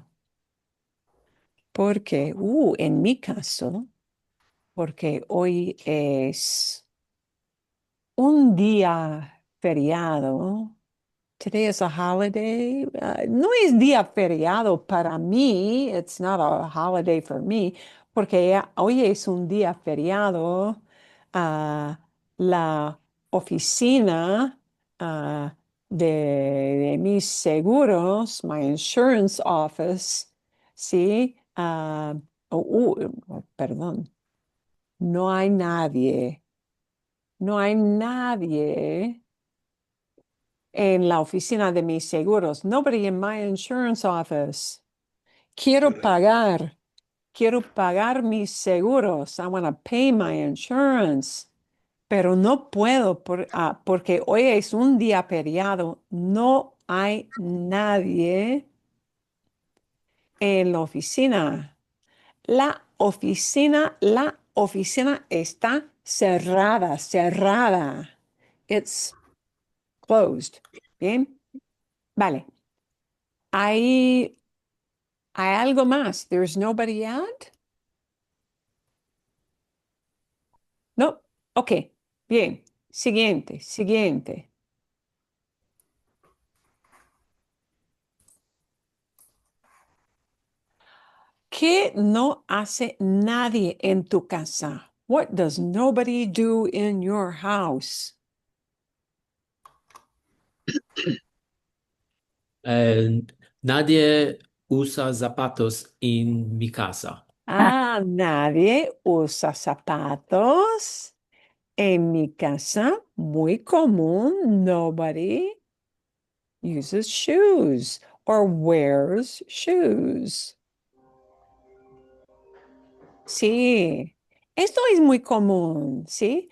porque, en mi caso, porque hoy es un día feriado. Today is a holiday. No es día feriado para mí. It's not a holiday for me, porque hoy es un día feriado. La oficina de mis seguros, my insurance office, sí. Perdón. No hay nadie. No hay nadie en la oficina de mis seguros. Nobody in my insurance office. Quiero pagar mis seguros. I want to pay my insurance. Pero no puedo porque hoy es un día feriado. No hay nadie en la oficina. La oficina está cerrada, cerrada. It's closed. Bien. Vale. Hay algo más. There's nobody at? No. Ok. Bien. siguiente, siguiente. ¿Qué no hace nadie en tu casa? What does nobody do in your house? Nadie usa zapatos en mi casa. Ah, nadie usa zapatos. En mi casa, muy común, nobody uses shoes or wears shoes. Sí, esto es muy común, ¿sí?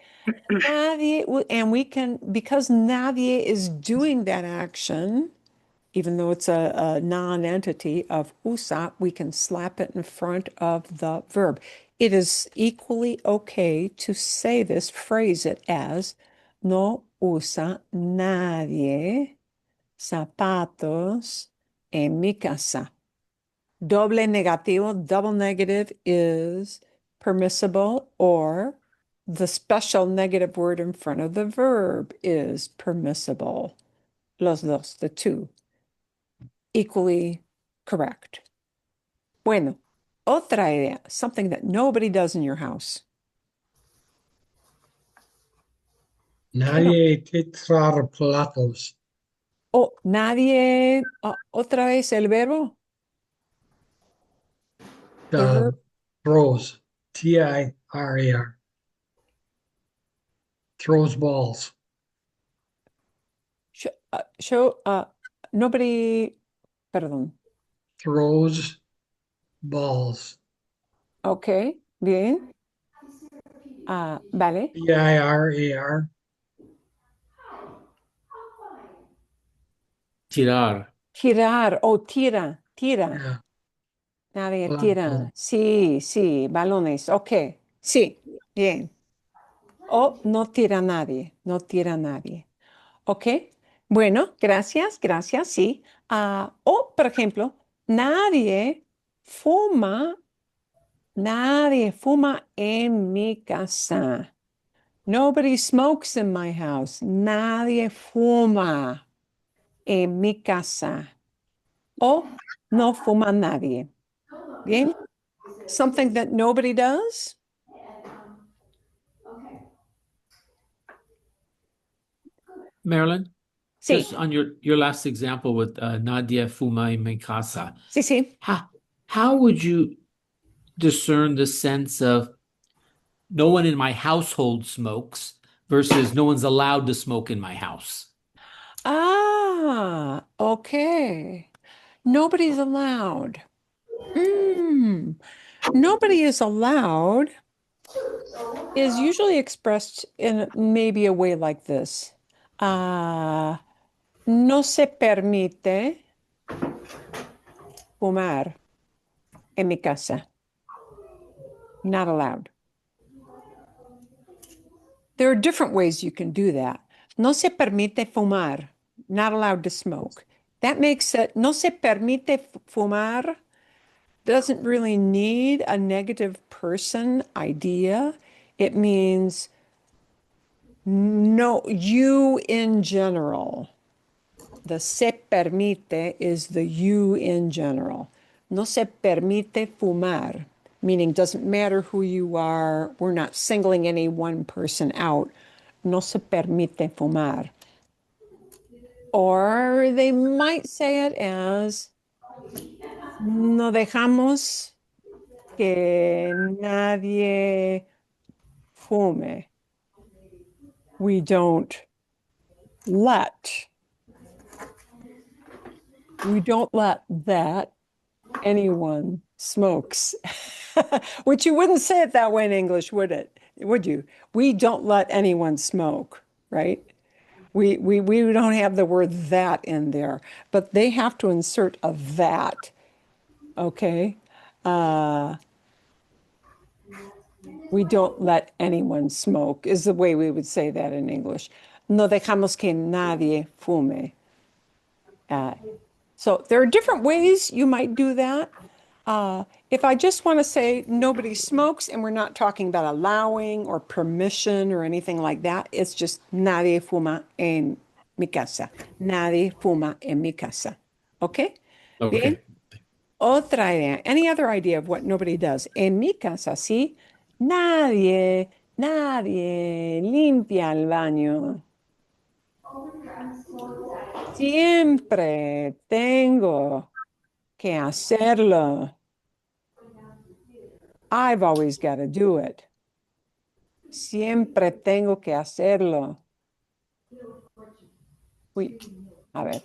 And we can, because nadie is doing that action, even though it's a non-entity of usa, we can slap it in front of the verb. It is equally okay to say this, phrase it as no usa nadie zapatos en mi casa. Doble negativo, double negative is permissible, or the special negative word in front of the verb is permissible. Los dos, the two. Equally correct. Bueno, otra idea, something that nobody does in your house. Nadie tira platos. Oh, nadie, otra vez el verbo. The verb. Throws. Tirar. Throws balls. Nobody, perdón. Throws balls. Ok, bien. Vale. Tirar. Tirar. Tirar, tira. Yeah. Nadie tira. Plato. Sí, sí, balones. Ok, sí, bien. O no tira nadie, no tira nadie. Ok, bueno, gracias, sí. O, por ejemplo, fuma, nadie fuma en mi casa. Nobody smokes in my house. Nadie fuma en mi casa. O no fuma nadie. Bien, something that nobody does. Marilyn, Sí, just on your last example with Nadia fuma en mi casa, sí, sí. how would you discern the sense of no one in my household smokes versus no one's allowed to smoke in my house? Okay. Nobody's allowed. Nobody is allowed is usually expressed in maybe a way like this. No se permite fumar en mi casa. Not allowed. There are different ways you can do that. No se permite fumar. Not allowed to smoke. That makes it, no se permite fumar doesn't really need a negative person idea. It means no, you in general. The se permite is the you in general. No se permite fumar, meaning doesn't matter who you are. We're not singling any one person out. No se permite fumar. Or they might say it as no dejamos que nadie fume. We don't let that anyone smokes. Which you wouldn't say it that way in English, would it? Would you? We don't let anyone smoke, right? We don't have the word that in there, but they have to insert a that, okay? We don't let anyone smoke is the way we would say that in English. No dejamos que nadie fume. So there are different ways you might do that. If I just want to say nobody smokes and we're not talking about allowing or permission or anything like that, it's just nadie fuma en mi casa. Nadie fuma en mi casa. Okay? Bien. Okay. Otra idea. Any other idea of what nobody does? En mi casa, sí. Nadie limpia el baño. Siempre tengo que hacerlo. I've always got to do it. Siempre tengo que hacerlo. Uy, a ver.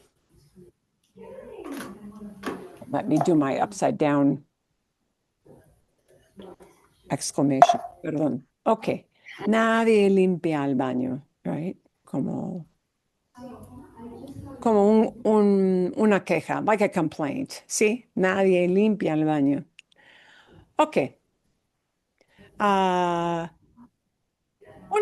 Let me do my upside down exclamation. Perdón. Okay. Nadie limpia el baño, right? Como una queja, like a complaint. ¿Sí? Nadie limpia el baño. Okay. Un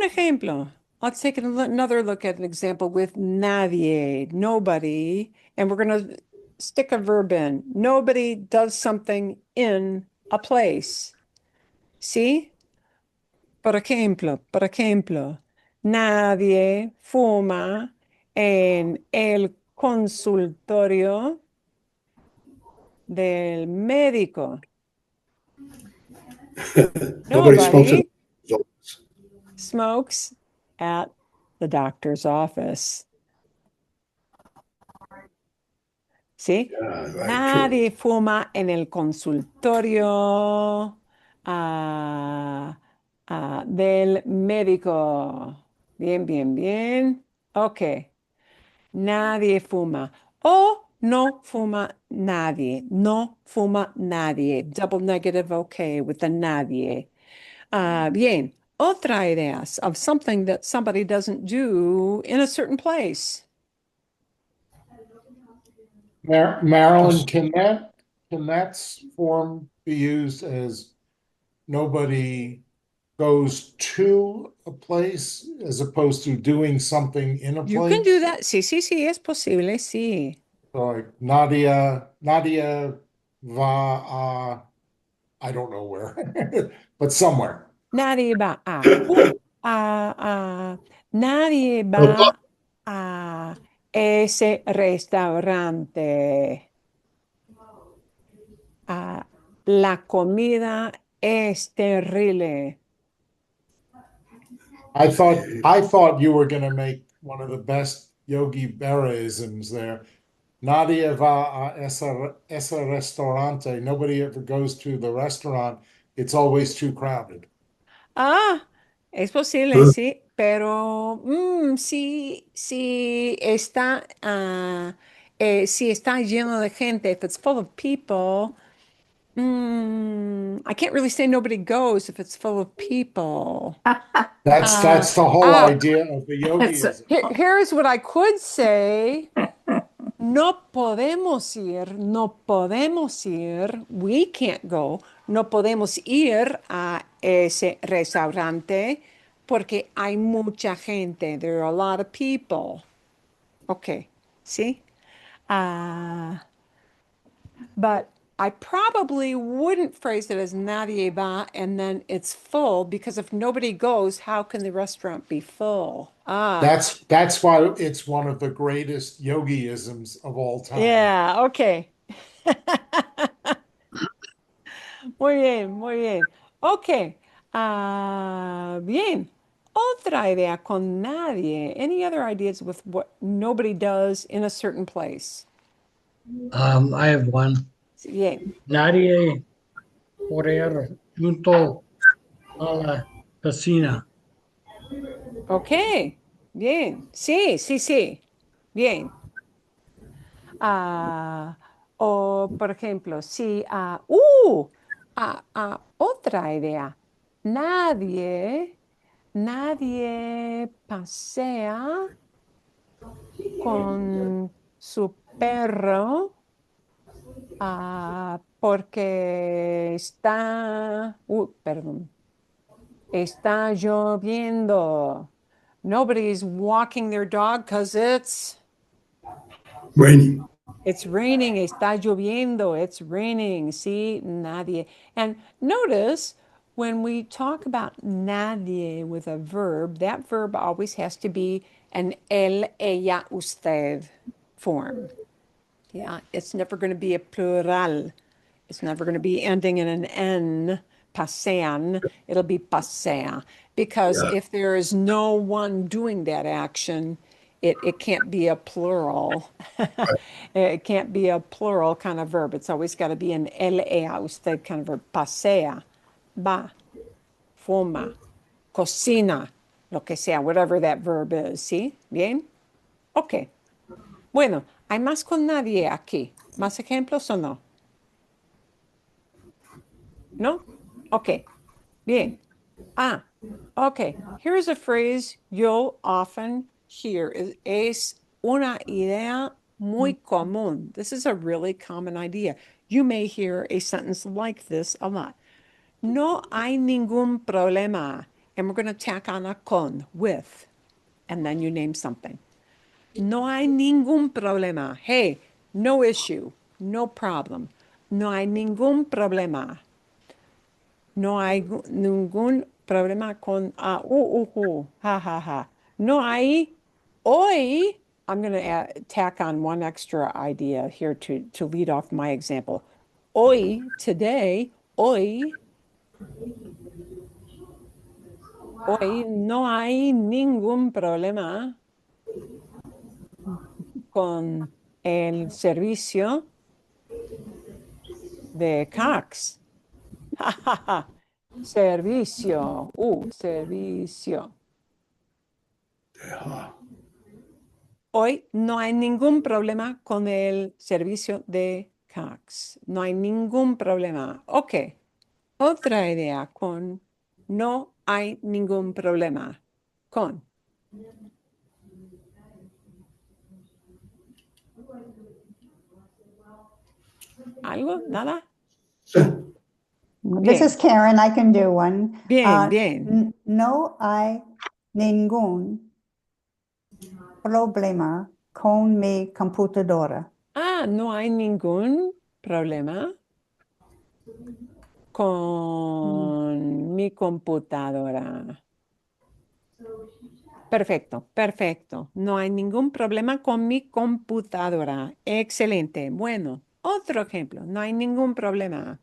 ejemplo. Let's take another look at an example with nadie, nobody, and we're going to stick a verb in. Nobody does something in a place. ¿Sí? Por ejemplo, nadie fuma en el consultorio del médico. Nobody smokes in Nobody the office. smokes at the doctor's office. ¿Sí? Yeah, right, true. Nadie fuma en el consultorio del médico. Bien, bien, bien. Ok. Nadie fuma. O no fuma nadie. No fuma nadie. Double negative, okay, with the nadie. Bien. Otra ideas of something that somebody doesn't do in a certain place. Marilyn, can that form be used as nobody goes to a place as opposed to doing something in a You can do place? that. Sí, sí, sí, es posible, sí. So like Nadia va a, I don't know where, but somewhere. Nadie va nadie va a ese restaurante. La comida es terrible. I thought you were gonna make one of the best Yogi Berra-isms there. Nadia va a ese restaurante. Nobody ever goes to the restaurant. It's always too crowded. Es posible, sí, pero si está lleno de gente, if it's full of people, I can't really say nobody goes if it's full of people. That's the whole idea of the yogiism. Here's what I could say. No podemos ir, we can't go, no podemos ir a ese restaurante porque hay mucha gente. There are a lot of people. Okay, see? But I probably wouldn't phrase it as nadie va and then it's full because if nobody goes, how can the restaurant be full? That's why it's one of the greatest yogiisms of all time. Yeah, okay. Muy bien, muy bien. Ok. Bien. Otra idea con nadie. Any other ideas with what nobody does in a certain place? I have one. Bien. Nadie correr junto a la piscina. Ok. Bien. Sí, sí, sí. Bien. O, por ejemplo, si, otra idea. Nadie pasea con su perro porque perdón, está lloviendo. Nobody's walking their dog because it's Raining. It's raining, está lloviendo, it's raining. See, nadie. And notice when we talk about nadie with a verb, that verb always has to be an él, ella, usted form. Yeah, it's never going to be a plural. It's never going to be ending in an N, pasean. It'll be pasea. Because Yeah. if there is no one doing that action, it can't be a plural. It can't be a plural kind of verb. It's always got to be an LEA usted kind of verb. Pasea, va, fuma, cocina, lo que sea, whatever that verb is. ¿Sí? Bien? Ok. Bueno, ¿hay más con nadie aquí? ¿Más ejemplos o no? ¿No? Ok. Bien. Ah, okay. Here's a phrase you'll often hear. Es una idea muy común. This is a really common idea. You may hear a sentence like this a lot. No hay ningún problema. And we're going to tack on a con, with, and then you name something. No hay ningún problema. Hey, no issue, no problem. No hay ningún problema. No hay ningún problema con ha ha ha. No hay hoy. I'm going to tack on one extra idea here to lead off my example. Hoy, today, hoy no hay ningún problema con el servicio de Cox. Ja, ja, ja. Servicio, servicio. Yeah. Hoy no hay ningún problema con el servicio de Cox. No hay ningún problema. Ok. Otra idea con no hay ningún problema. Con. ¿Algo? ¿Nada? This is Bien. Karen. I can do one. Bien, bien. No hay ningún problema con mi computadora. Ah, no hay ningún problema con mi computadora. Perfecto, perfecto. No hay ningún problema con mi computadora. Excelente. Bueno, otro ejemplo. No hay ningún problema.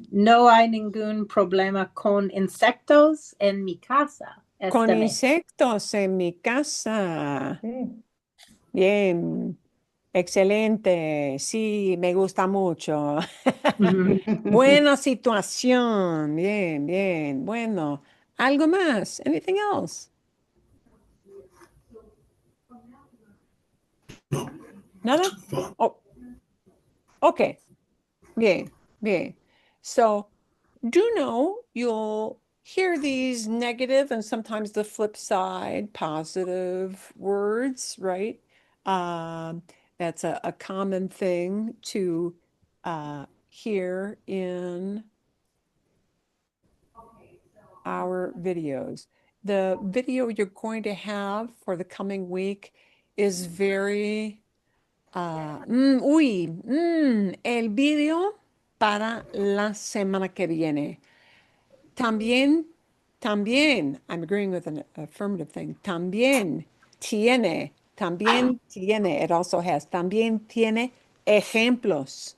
No hay ningún problema con insectos en mi casa Con este mes. insectos en mi casa. Sí. Bien, excelente. Sí, me gusta mucho. Buena situación. Bien, bien. Bueno, ¿algo más? Anything else? ¿Nada? Oh, okay. Bien, bien. So, do know you'll hear these negative and sometimes the flip side, positive words, right? That's a common thing to hear in our videos. The video you're going to have for the coming week is very el video para la semana que viene. También, I'm agreeing with an affirmative thing. También tiene, it also has, también tiene ejemplos.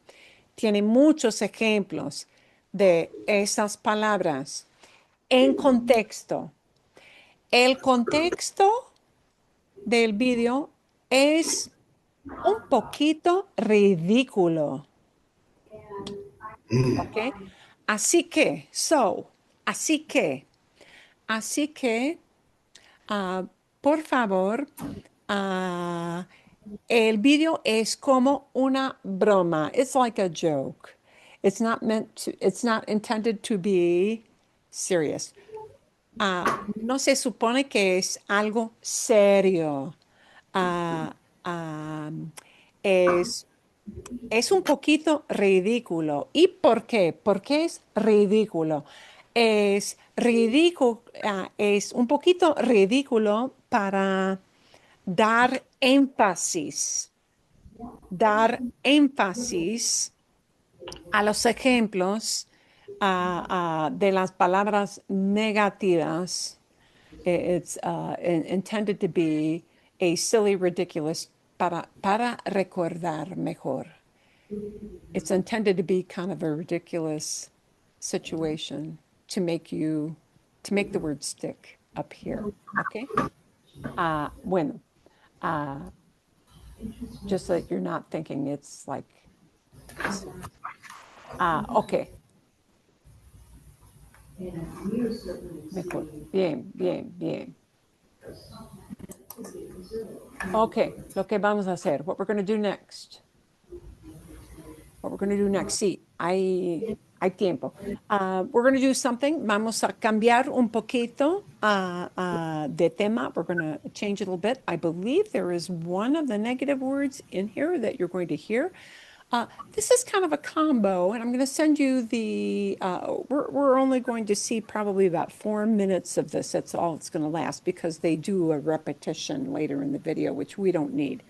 Tiene muchos ejemplos de esas palabras en contexto. El contexto del video es un poquito ridículo. ¿Ok? Así que, así que, por favor, el video es como una broma. It's like a joke. It's not intended to be serious. No se supone que es algo serio. Ah, ah, es Es un poquito ridículo. ¿Y por qué? ¿Por qué es ridículo? Es ridículo, es un poquito ridículo para dar énfasis. dar énfasis a los ejemplos de las palabras negativas. It's intended to be a silly, ridiculous, para recordar mejor. It's intended to be kind of a ridiculous situation to make the word stick up here. Okay? Bueno, just so that you're not thinking it's like, okay. Mejor. Bien, bien, bien. Okay, lo que vamos a hacer, what we're going to do next. Sí, hay tiempo. We're going to do something. Vamos a cambiar un poquito de tema. We're going to change it a little bit. I believe there is one of the negative words in here that you're going to hear. This is kind of a combo, and I'm going to send you the, we're only going to see probably about 4 minutes of this. That's all it's going to last because they do a repetition later in the video, which we don't need.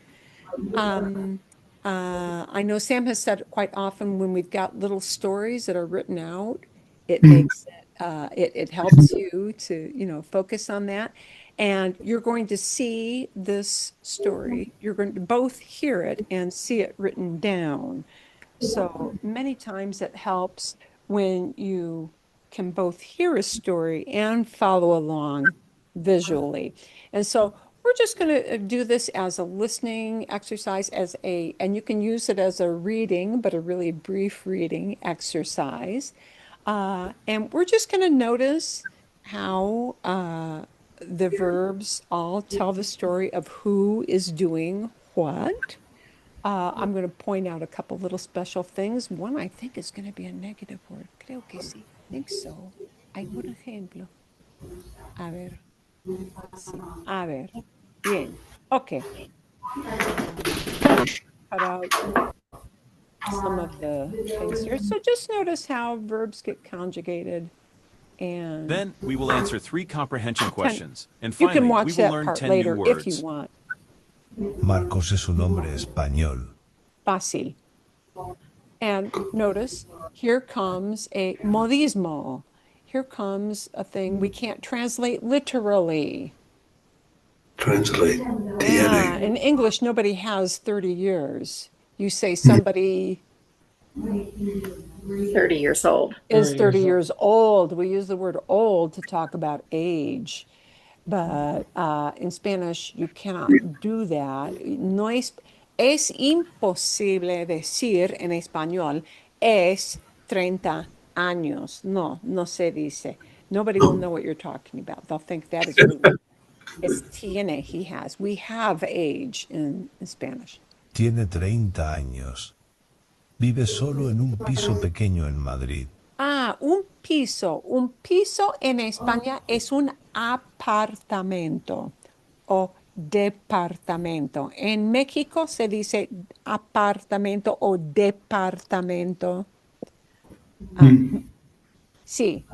I know Sam has said quite often when we've got little stories that are written out, it makes it helps you to, focus on that. And you're going to see this story. You're going to both hear it and see it written down. So many times it helps when you can both hear a story and follow along visually. And so we're just going to do this as a listening exercise, and you can use it as a reading, but a really brief reading exercise. And we're just going to notice how the verbs all tell the story of who is doing what. I'm going to point out a couple little special things. One I think is going to be a negative word. Creo que sí. I think so. Hay un ejemplo. A ver. Sí. A ver. Bien. Okay. Cut out some of the things here. So just notice how verbs get conjugated. And then we will answer 3 comprehension questions. And you finally, can watch we will that learn part 10 later new if you words. want. Marcos es un hombre español. Fácil. And notice, here comes a modismo. Here comes a thing we can't translate literally. Translate. Yeah, in English, nobody has 30 years. You say somebody 30 years old. is 30 years old. We use the word old to talk about age. But in Spanish, you cannot do that. No es imposible decir en español es 30 años. No se dice. Nobody will know what you're talking about. They'll think that is really, es tiene, he has. We have age in Spanish. Tiene 30 años. Vive solo en un piso pequeño en Madrid. Un piso. Un piso en España es un apartamento o departamento. En México se dice apartamento o departamento. Sí.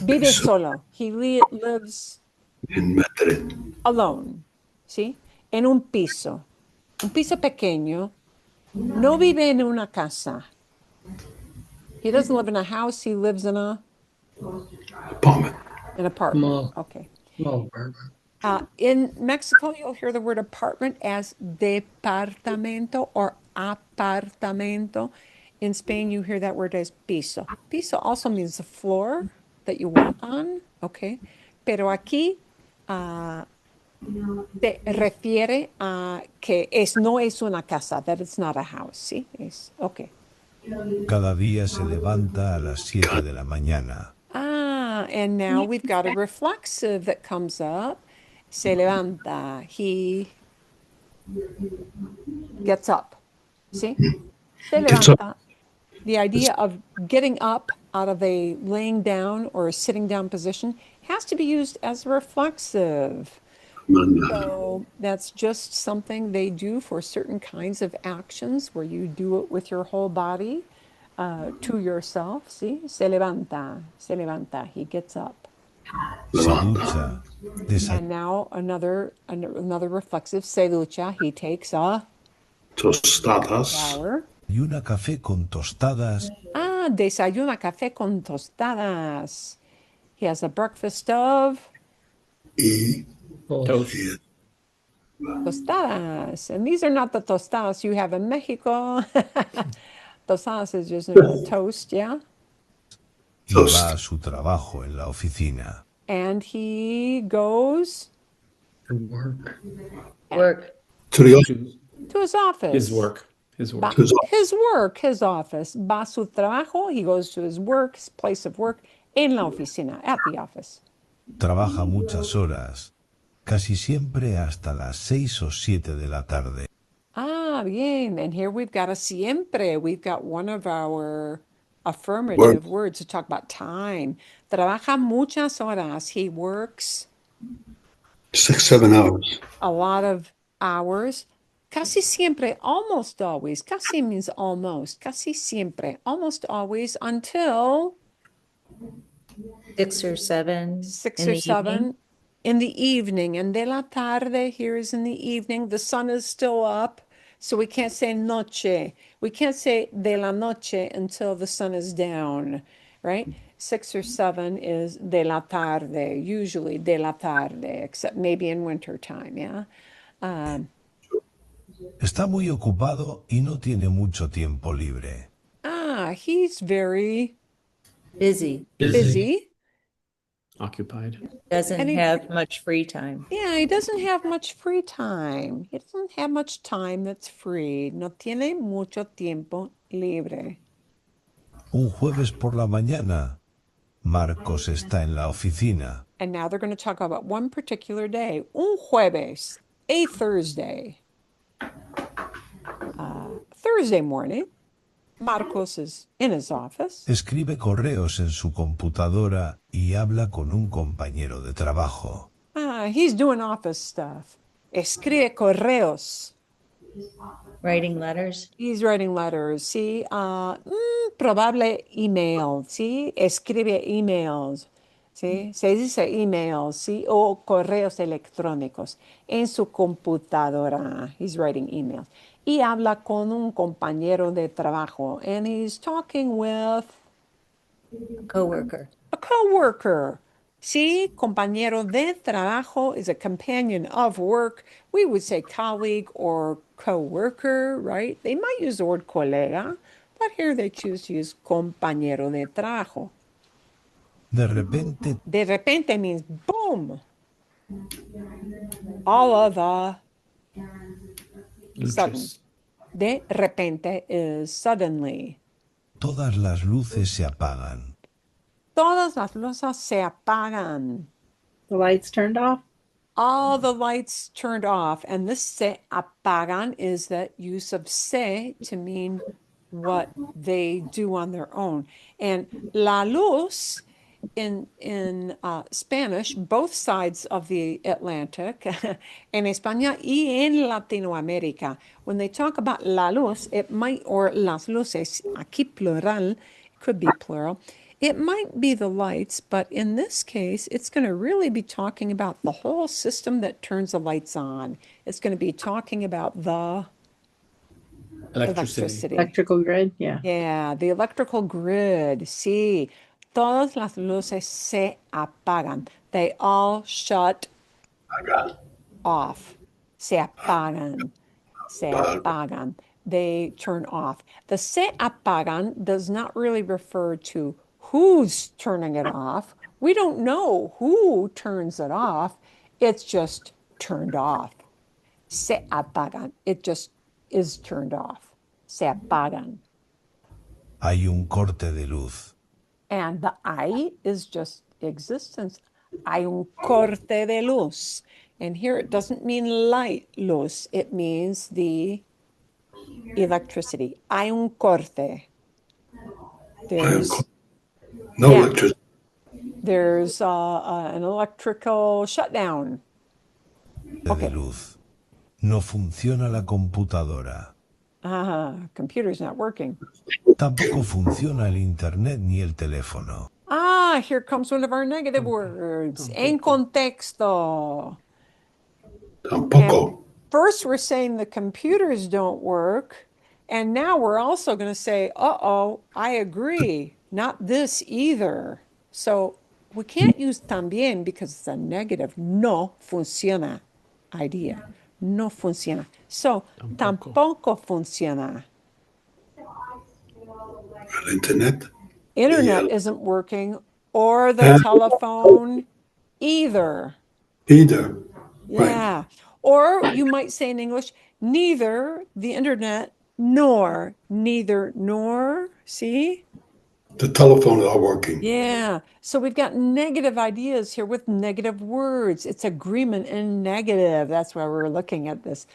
Vive solo. He lives In Madrid. alone. ¿Sí? En un piso. Un piso pequeño. No vive en una casa. He doesn't live in a house. He lives in an apartment. Small. Okay. Small apartment. In Mexico, you'll hear the word apartment as departamento or apartamento. In Spain, you hear that word as piso. Piso also means the floor that you walk on. Okay. Pero aquí se refiere a que no es una casa, that it's not a house. ¿Sí? Okay. Cada día se levanta a las 7 de la mañana. And now we've got a reflexive that comes up. Se levanta. He gets up. See? Se levanta. The idea of getting up out of a laying down or a sitting down position has to be used as a reflexive. So that's just something they do for certain kinds of actions where you do it with your whole body to yourself. See? Se levanta. Se levanta. He gets up. Se ducha. And now another reflexive. Se ducha. He takes a Tostadas. Flour. Y una café con tostadas. Ah, desayuna café con tostadas. He has a breakfast of Y Toast. tostadas. And these are not the tostadas you have in Mexico. Tostadas is just a toast, yeah? Y va toast. a su trabajo en la oficina. And he goes To work. Work. To the office. To to his office. his work. His work. To his office. His work, his office. Va a su trabajo. He goes to his work, his place of work, en la oficina, at the office. Trabaja muchas horas, casi siempre hasta las 6 o 7 de la tarde. Ah, bien. And here we've got a siempre. We've got one of our affirmative words to talk about time. Trabaja muchas horas. He works 6, 7 hours. a lot of hours. Casi siempre, almost always. Casi means almost. Casi siempre, almost always until 6 or 7 6 in or the 7 evening. in the evening. And de la tarde here is in the evening. The sun is still up. So we can't say noche. We can't say de la noche until the sun is down, right? 6 or 7 is de la tarde, usually de la tarde, except maybe in winter time, yeah? Está muy ocupado y no tiene mucho tiempo libre. He's very Busy. busy. Occupied. Doesn't And he- have much free time. Yeah, he doesn't have much free time. He doesn't have much time that's free. No tiene mucho tiempo libre. Un jueves por la mañana, Marcos está en la oficina. And now they're going to talk about one particular day. Un jueves, a Thursday. Thursday morning, Marcos is in his office. Escribe correos en su computadora y habla con un compañero de trabajo. He's doing office stuff. Escribe correos. Writing letters. He's writing letters. Sí, probable email. Sí, escribe emails. Sí, se dice emails. Sí, o correos electrónicos en su computadora. He's writing emails. Y habla con un compañero de trabajo. And he's talking with Coworker. a coworker. Sí, compañero de trabajo is a companion of work. We would say colleague or coworker, right? They might use the word colega, but here they choose to use compañero de trabajo. De repente, De repente means boom. All of the sudden. Luchas. De repente is suddenly. todas las luces se apagan. Todas las luces se apagan. The lights turned off. All the lights turned off. And this se apagan is that use of se to mean what they do on their own. And la luz in Spanish, both sides of the Atlantic, en España y en Latinoamérica, when they talk about la luz, it might, or las luces, aquí plural, could be plural. It might be the lights, but in this case, it's going to really be talking about the whole system that turns the lights on. It's going to be talking about the electricity. Electrical grid. Yeah. Yeah, the electrical grid. Sí, todas las luces se apagan. They all shut off. Se apagan. Se apagan. They turn off. The se apagan does not really refer to who's turning it off. We don't know who turns it off. It's just turned off. Se apagan. It just is turned off. Se apagan. Hay un corte de luz. And the hay is just existence. Hay un corte de luz. And here it doesn't mean light luz. It means the electricity. Hay un corte. There's No Yeah. electricity. There's an electrical shutdown. De luz. No funciona la computadora. Computer's not working. Tampoco funciona el internet ni el teléfono. Here comes one of our negative words. En contexto. Tampoco. first we're saying the computers don't work, and now we're also going to say, uh-oh, I agree, not this either. So we can't use también because it's a negative. No funciona idea. No funciona. So tampoco funciona. El internet. Internet isn't working, or the telephone either. Either. Yeah. Or you might say in English, neither the internet nor, neither nor. See? The telephone are working. Yeah. So we've got negative ideas here with negative words. It's agreement in negative. That's why we're looking at this.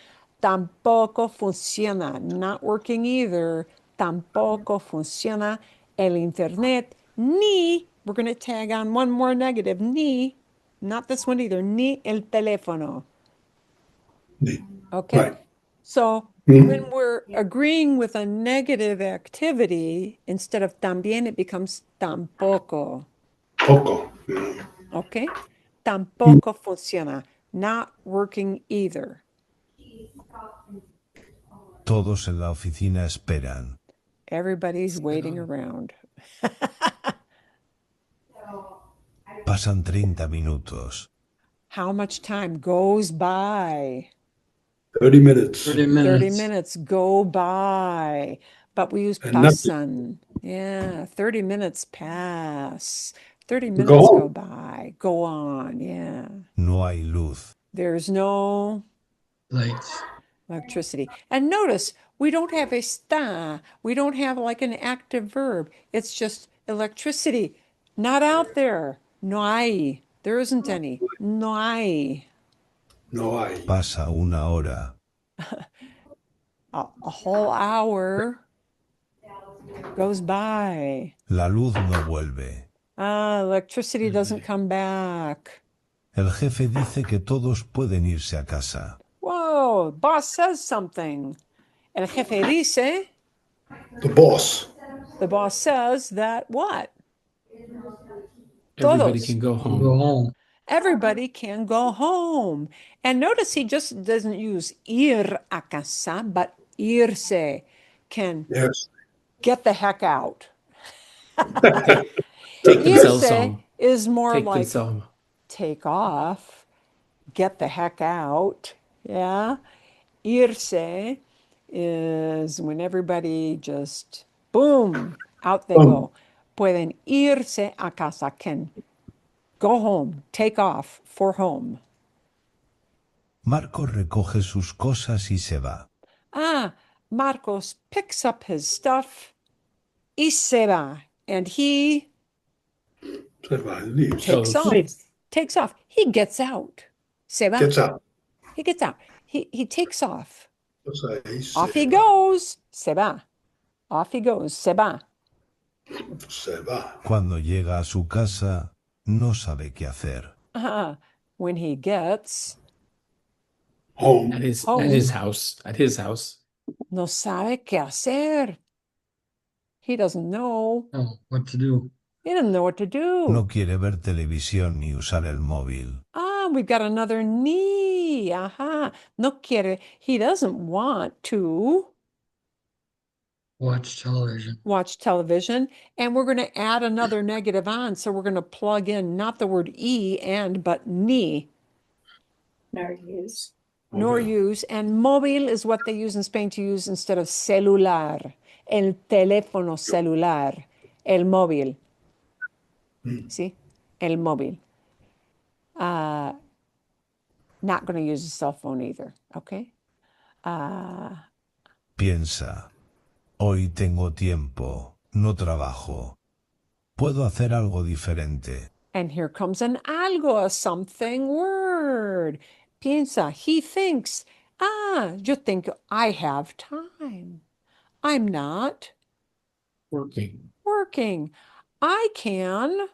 Tampoco funciona. Not working either. Tampoco funciona el internet. Ni, we're going to tag on one more negative. Ni, not this one either. Ni el teléfono. Okay. Right. So when we're agreeing with a negative activity, instead of también, it becomes tampoco. Poco. Yeah. Okay. Tampoco funciona. Not working either. Todos en la oficina esperan. Everybody's waiting around. Pasan 30 minutos. How much time goes by? 30 minutes. 30 30 minutes. minutes go by. But we use And nothing. pasan. Yeah, 30 minutes pass. 30 Go minutes go on. by. Go on. Yeah. No hay luz. There's no Lights. electricity. And notice we don't have a está. We don't have like an active verb. It's just electricity. Not out there. No hay. There isn't any. No hay. No hay. Pasa una hora. A whole hour goes by. La luz no vuelve. Electricity doesn't come back. El jefe dice que todos pueden irse a casa. Whoa, boss says something. El jefe dice, The boss. the boss says that what? Everybody Todos. can go home. Go home. Everybody can go home. And notice he just doesn't use ir a casa, but irse. Can Yes. get the heck out. Take themselves Irse home. is more Take like themselves home. take off, get the heck out. Yeah. Irse is when everybody just boom, out they go. Pueden irse a casa, can go home, take off for home. Marco recoge sus cosas y se va. Marcos picks up his stuff y se va, and he Leaves. takes off. Takes off. He gets out. Se va. Gets out. He gets out. He takes off. Se Off he va. goes. Se va. Off he goes. Se va. Se va. Cuando llega a su casa, no sabe qué hacer. When he gets Home. At his house. At his house. no sabe qué hacer. He doesn't know. Oh, what to do? He doesn't know what to do. No quiere ver televisión ni usar el móvil. We've got another ni. No quiere. He doesn't want to Watch television. watch television. And we're going to add another negative on. So we're going to plug in not the word and, but ni. Nor use. Nor use. And móvil is what they use in Spain to use instead of celular. El teléfono celular. El móvil. See? El móvil. Not going to use a cell phone either. Okay? Piensa, hoy tengo tiempo, no trabajo. Puedo hacer algo diferente. And here comes an algo, a something word. Piensa, he thinks, yo think I have time. I'm not working. I can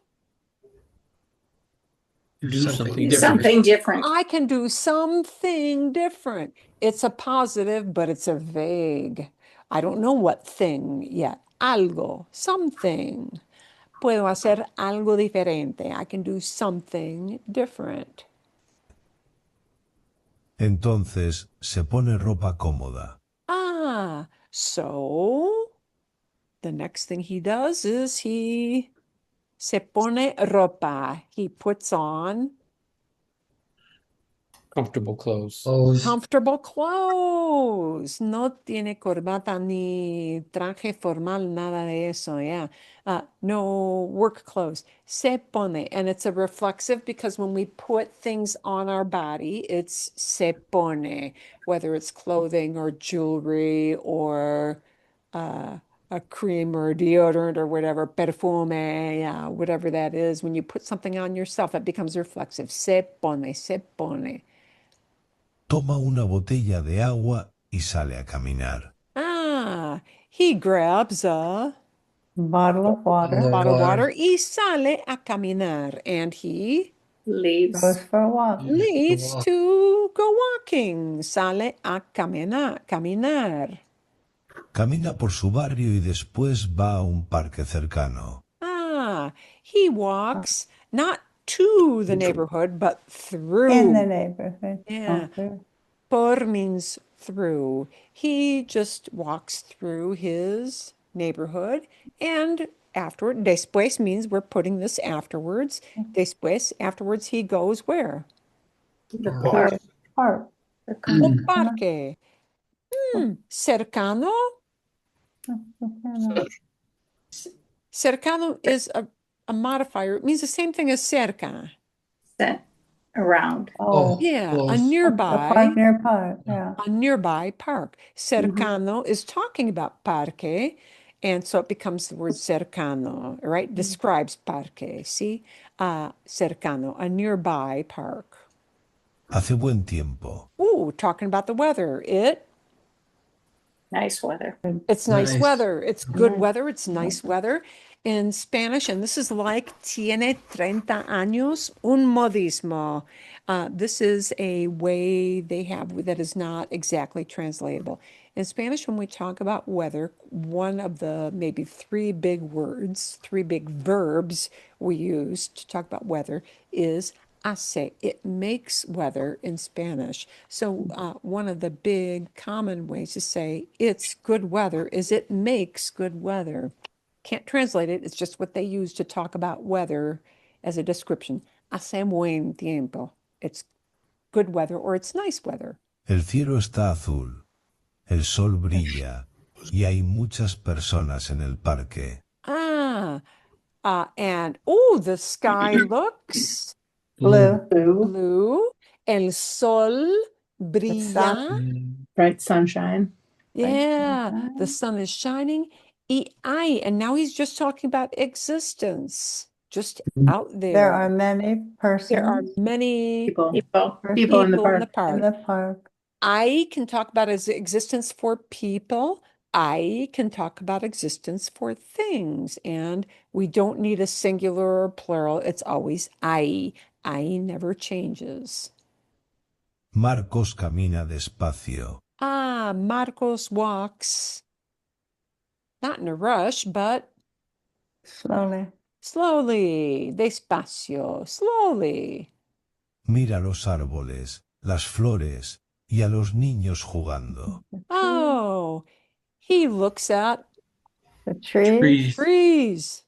Do something different. Something different. I can do something different. It's a positive, but it's a vague. I don't know what thing yet. Algo, something. Puedo hacer algo diferente. I can do something different. Entonces se pone ropa cómoda. So the next thing he does is he se pone ropa. He puts on Comfortable clothes. Clothes. comfortable clothes. No tiene corbata ni traje formal, nada de eso. Yeah. No work clothes. Se pone. And it's a reflexive because when we put things on our body, it's se pone, whether it's clothing or jewelry or a cream or a deodorant or whatever, perfume, yeah, whatever that is. When you put something on yourself, it becomes reflexive. Se pone, se pone. Toma una botella de agua y sale a caminar. He grabs a Bottle of water, bottle of water y sale a caminar. And he Leaves. goes for a walk. leaves to go walking. Sale a caminar. Camina por su barrio y después va a un parque cercano. He walks not to the neighborhood, but through. In the neighborhood. Yeah. Okay. Por means through. He just walks through his neighborhood and afterward, después means we're putting this afterwards. Después, afterwards, he goes where? The Park. park. Park. Un parque. Cercano? Cercano is a modifier. It means the same thing as cerca. Set around. Oh, Yeah, a close. a nearby. park nearby. Yeah. A nearby park. Cercano is talking about parque, and so it becomes the word cercano, right? Describes parque, see? Cercano, a nearby park. Hace buen tiempo. Ooh, talking about the weather. Nice weather. It's nice Nice. weather. It's good Nice. weather. It's nice weather. In Spanish, and this is like tiene 30 años, un modismo. This is a way they have that is not exactly translatable. In Spanish, when we talk about weather, one of the maybe three big words, three big verbs we use to talk about weather is hace. It makes weather in Spanish. So one of the big common ways to say it's good weather is it makes good weather. Can't translate it. It's just what they use to talk about weather as a description. Hace buen tiempo. It's good weather or it's nice weather. El cielo está azul. El sol brilla. Y hay muchas personas en el parque. And the sky looks Blue. blue. El sol brilla. Bright sunshine. Yeah, the sun is shining. Y hay, and now he's just talking about existence, just out there. There are many There are persons many People in the people in the park. in the park. I can talk about his existence for people. I can talk about existence for things. And we don't need a singular or plural. It's always I. I never changes. Marcos camina despacio. Marcos walks, not in a rush, but Slowly. slowly, despacio, slowly. Mira los árboles, las flores y a los niños jugando. Oh, he looks at The trees, trees,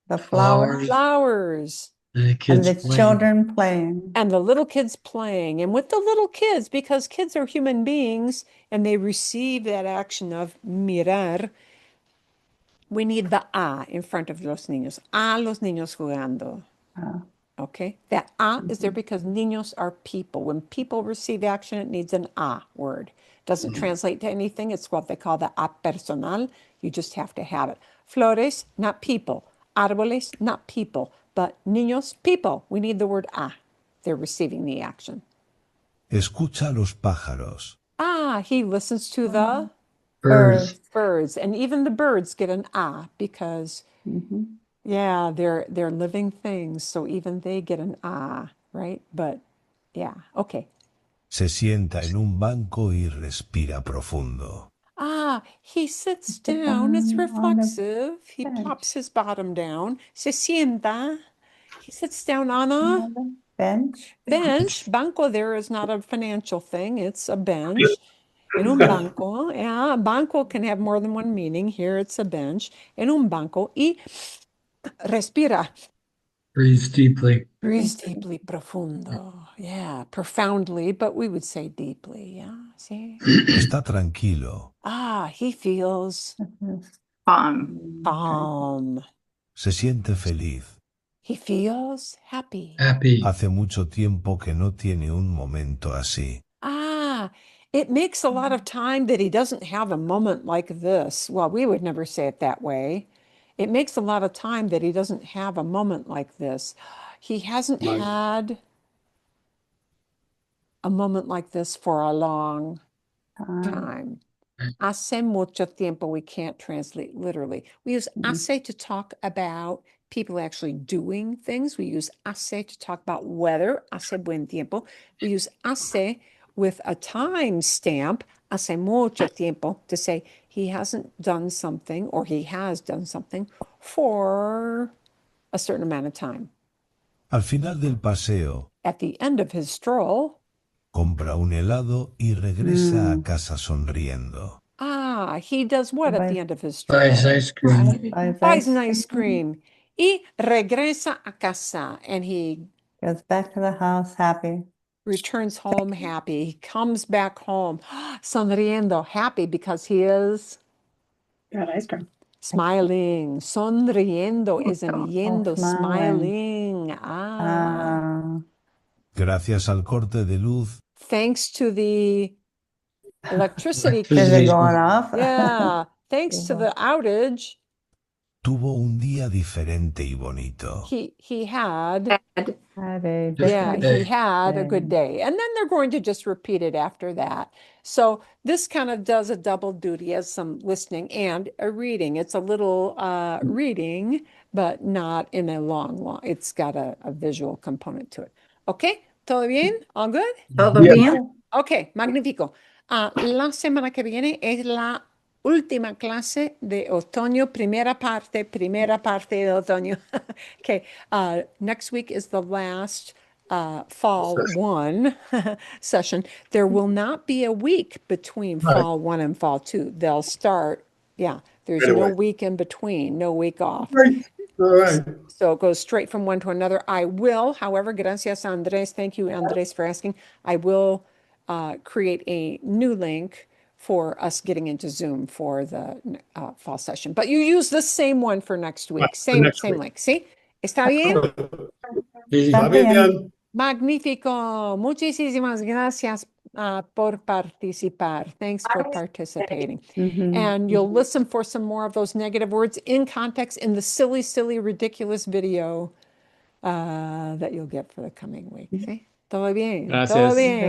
the flowers, flowers, And the and kids the playing. children playing. and the little kids playing. And with the little kids, because kids are human beings and they receive that action of mirar, we need the a in front of los niños. A los niños jugando. Okay, that is there because niños are people. When people receive action, it needs an a word. Doesn't translate to anything. It's what they call the a personal. You just have to have it. Flores, not people. Árboles, not people. But niños, people. We need the word a. They're receiving the action. Escucha a los pájaros. He listens to the Birds. birds. And even the birds get an a because yeah, they're living things, so even they get an right? But yeah, okay. Se sienta en un banco y respira profundo. He sits down. It's down on the reflexive. He bench. plops his bottom down. Se sienta. He sits down on a Bench. Bench, banco there is not a financial thing, it's a bench. En un banco, yeah, banco can have more than one meaning. Here it's a bench. En un banco. Y respira. Breathe deeply. Breathe deeply, profundo. Yeah, profoundly, but we would say deeply. Yeah, see? Está tranquilo. Ah, he feels Calm. calm. Se siente feliz. He feels happy. Happy. Hace mucho tiempo que no tiene un momento así. Ah, it makes a lot of time that he doesn't have a moment like this. Well, we would never say it that way. It makes a lot of time that he doesn't have a moment like this. He hasn't Right. had a moment like this for a long time. Hace mucho tiempo, we can't translate literally. We use hace to talk about people actually doing things. We use hace to talk about weather, hace buen tiempo. We use hace with a time stamp, hace mucho tiempo, to say he hasn't done something or he has done something for a certain amount of time. Al final del paseo, At the end of his stroll, compra un helado y regresa a casa sonriendo. he does what at the end of his stroll? Buys ice cream. Buys an ice cream. Y regresa a casa. And he Goes back to the house happy. returns home happy. He comes back home sonriendo, happy because he is Got ice cream. smiling. Sonriendo is an yendo, smiling. smiling. Ah. Gracias al corte de luz, Thanks to the electricity. Is it Electricity. going off? Yeah. Thanks to the outage, tuvo un día diferente y bonito. he had Had a Yeah, different he had a day. good day. And then they're going to just repeat it after that. So this kind of does a double duty as some listening and a reading. It's a little reading, but not in a long. It's got a visual component to it. Okay, ¿todo bien? All good? Todo Yeah. bien? Ok, magnífico. La semana que viene es la última clase de otoño, primera parte de otoño. Okay, next week is the last fall Session. one session. There will not be a week between Right. fall one and fall two. They'll start, there's Right no away. week in between, no week off. Right. All right. So it goes straight from one to another. I will, however, gracias, Andres. Thank you, Andres, for asking. I will create a new link for us getting into Zoom for the fall session. But you use the same one for next week. Right, for Same next same week. link. ¿Sí? ¿Está bien? Está bien. Magnífico. Muchísimas gracias por participar. Thanks for participating. And you'll listen for some more of those negative words in context in the silly, silly, ridiculous video that you'll get for the coming week. ¿Sí? Todo bien. Todo Gracias. bien.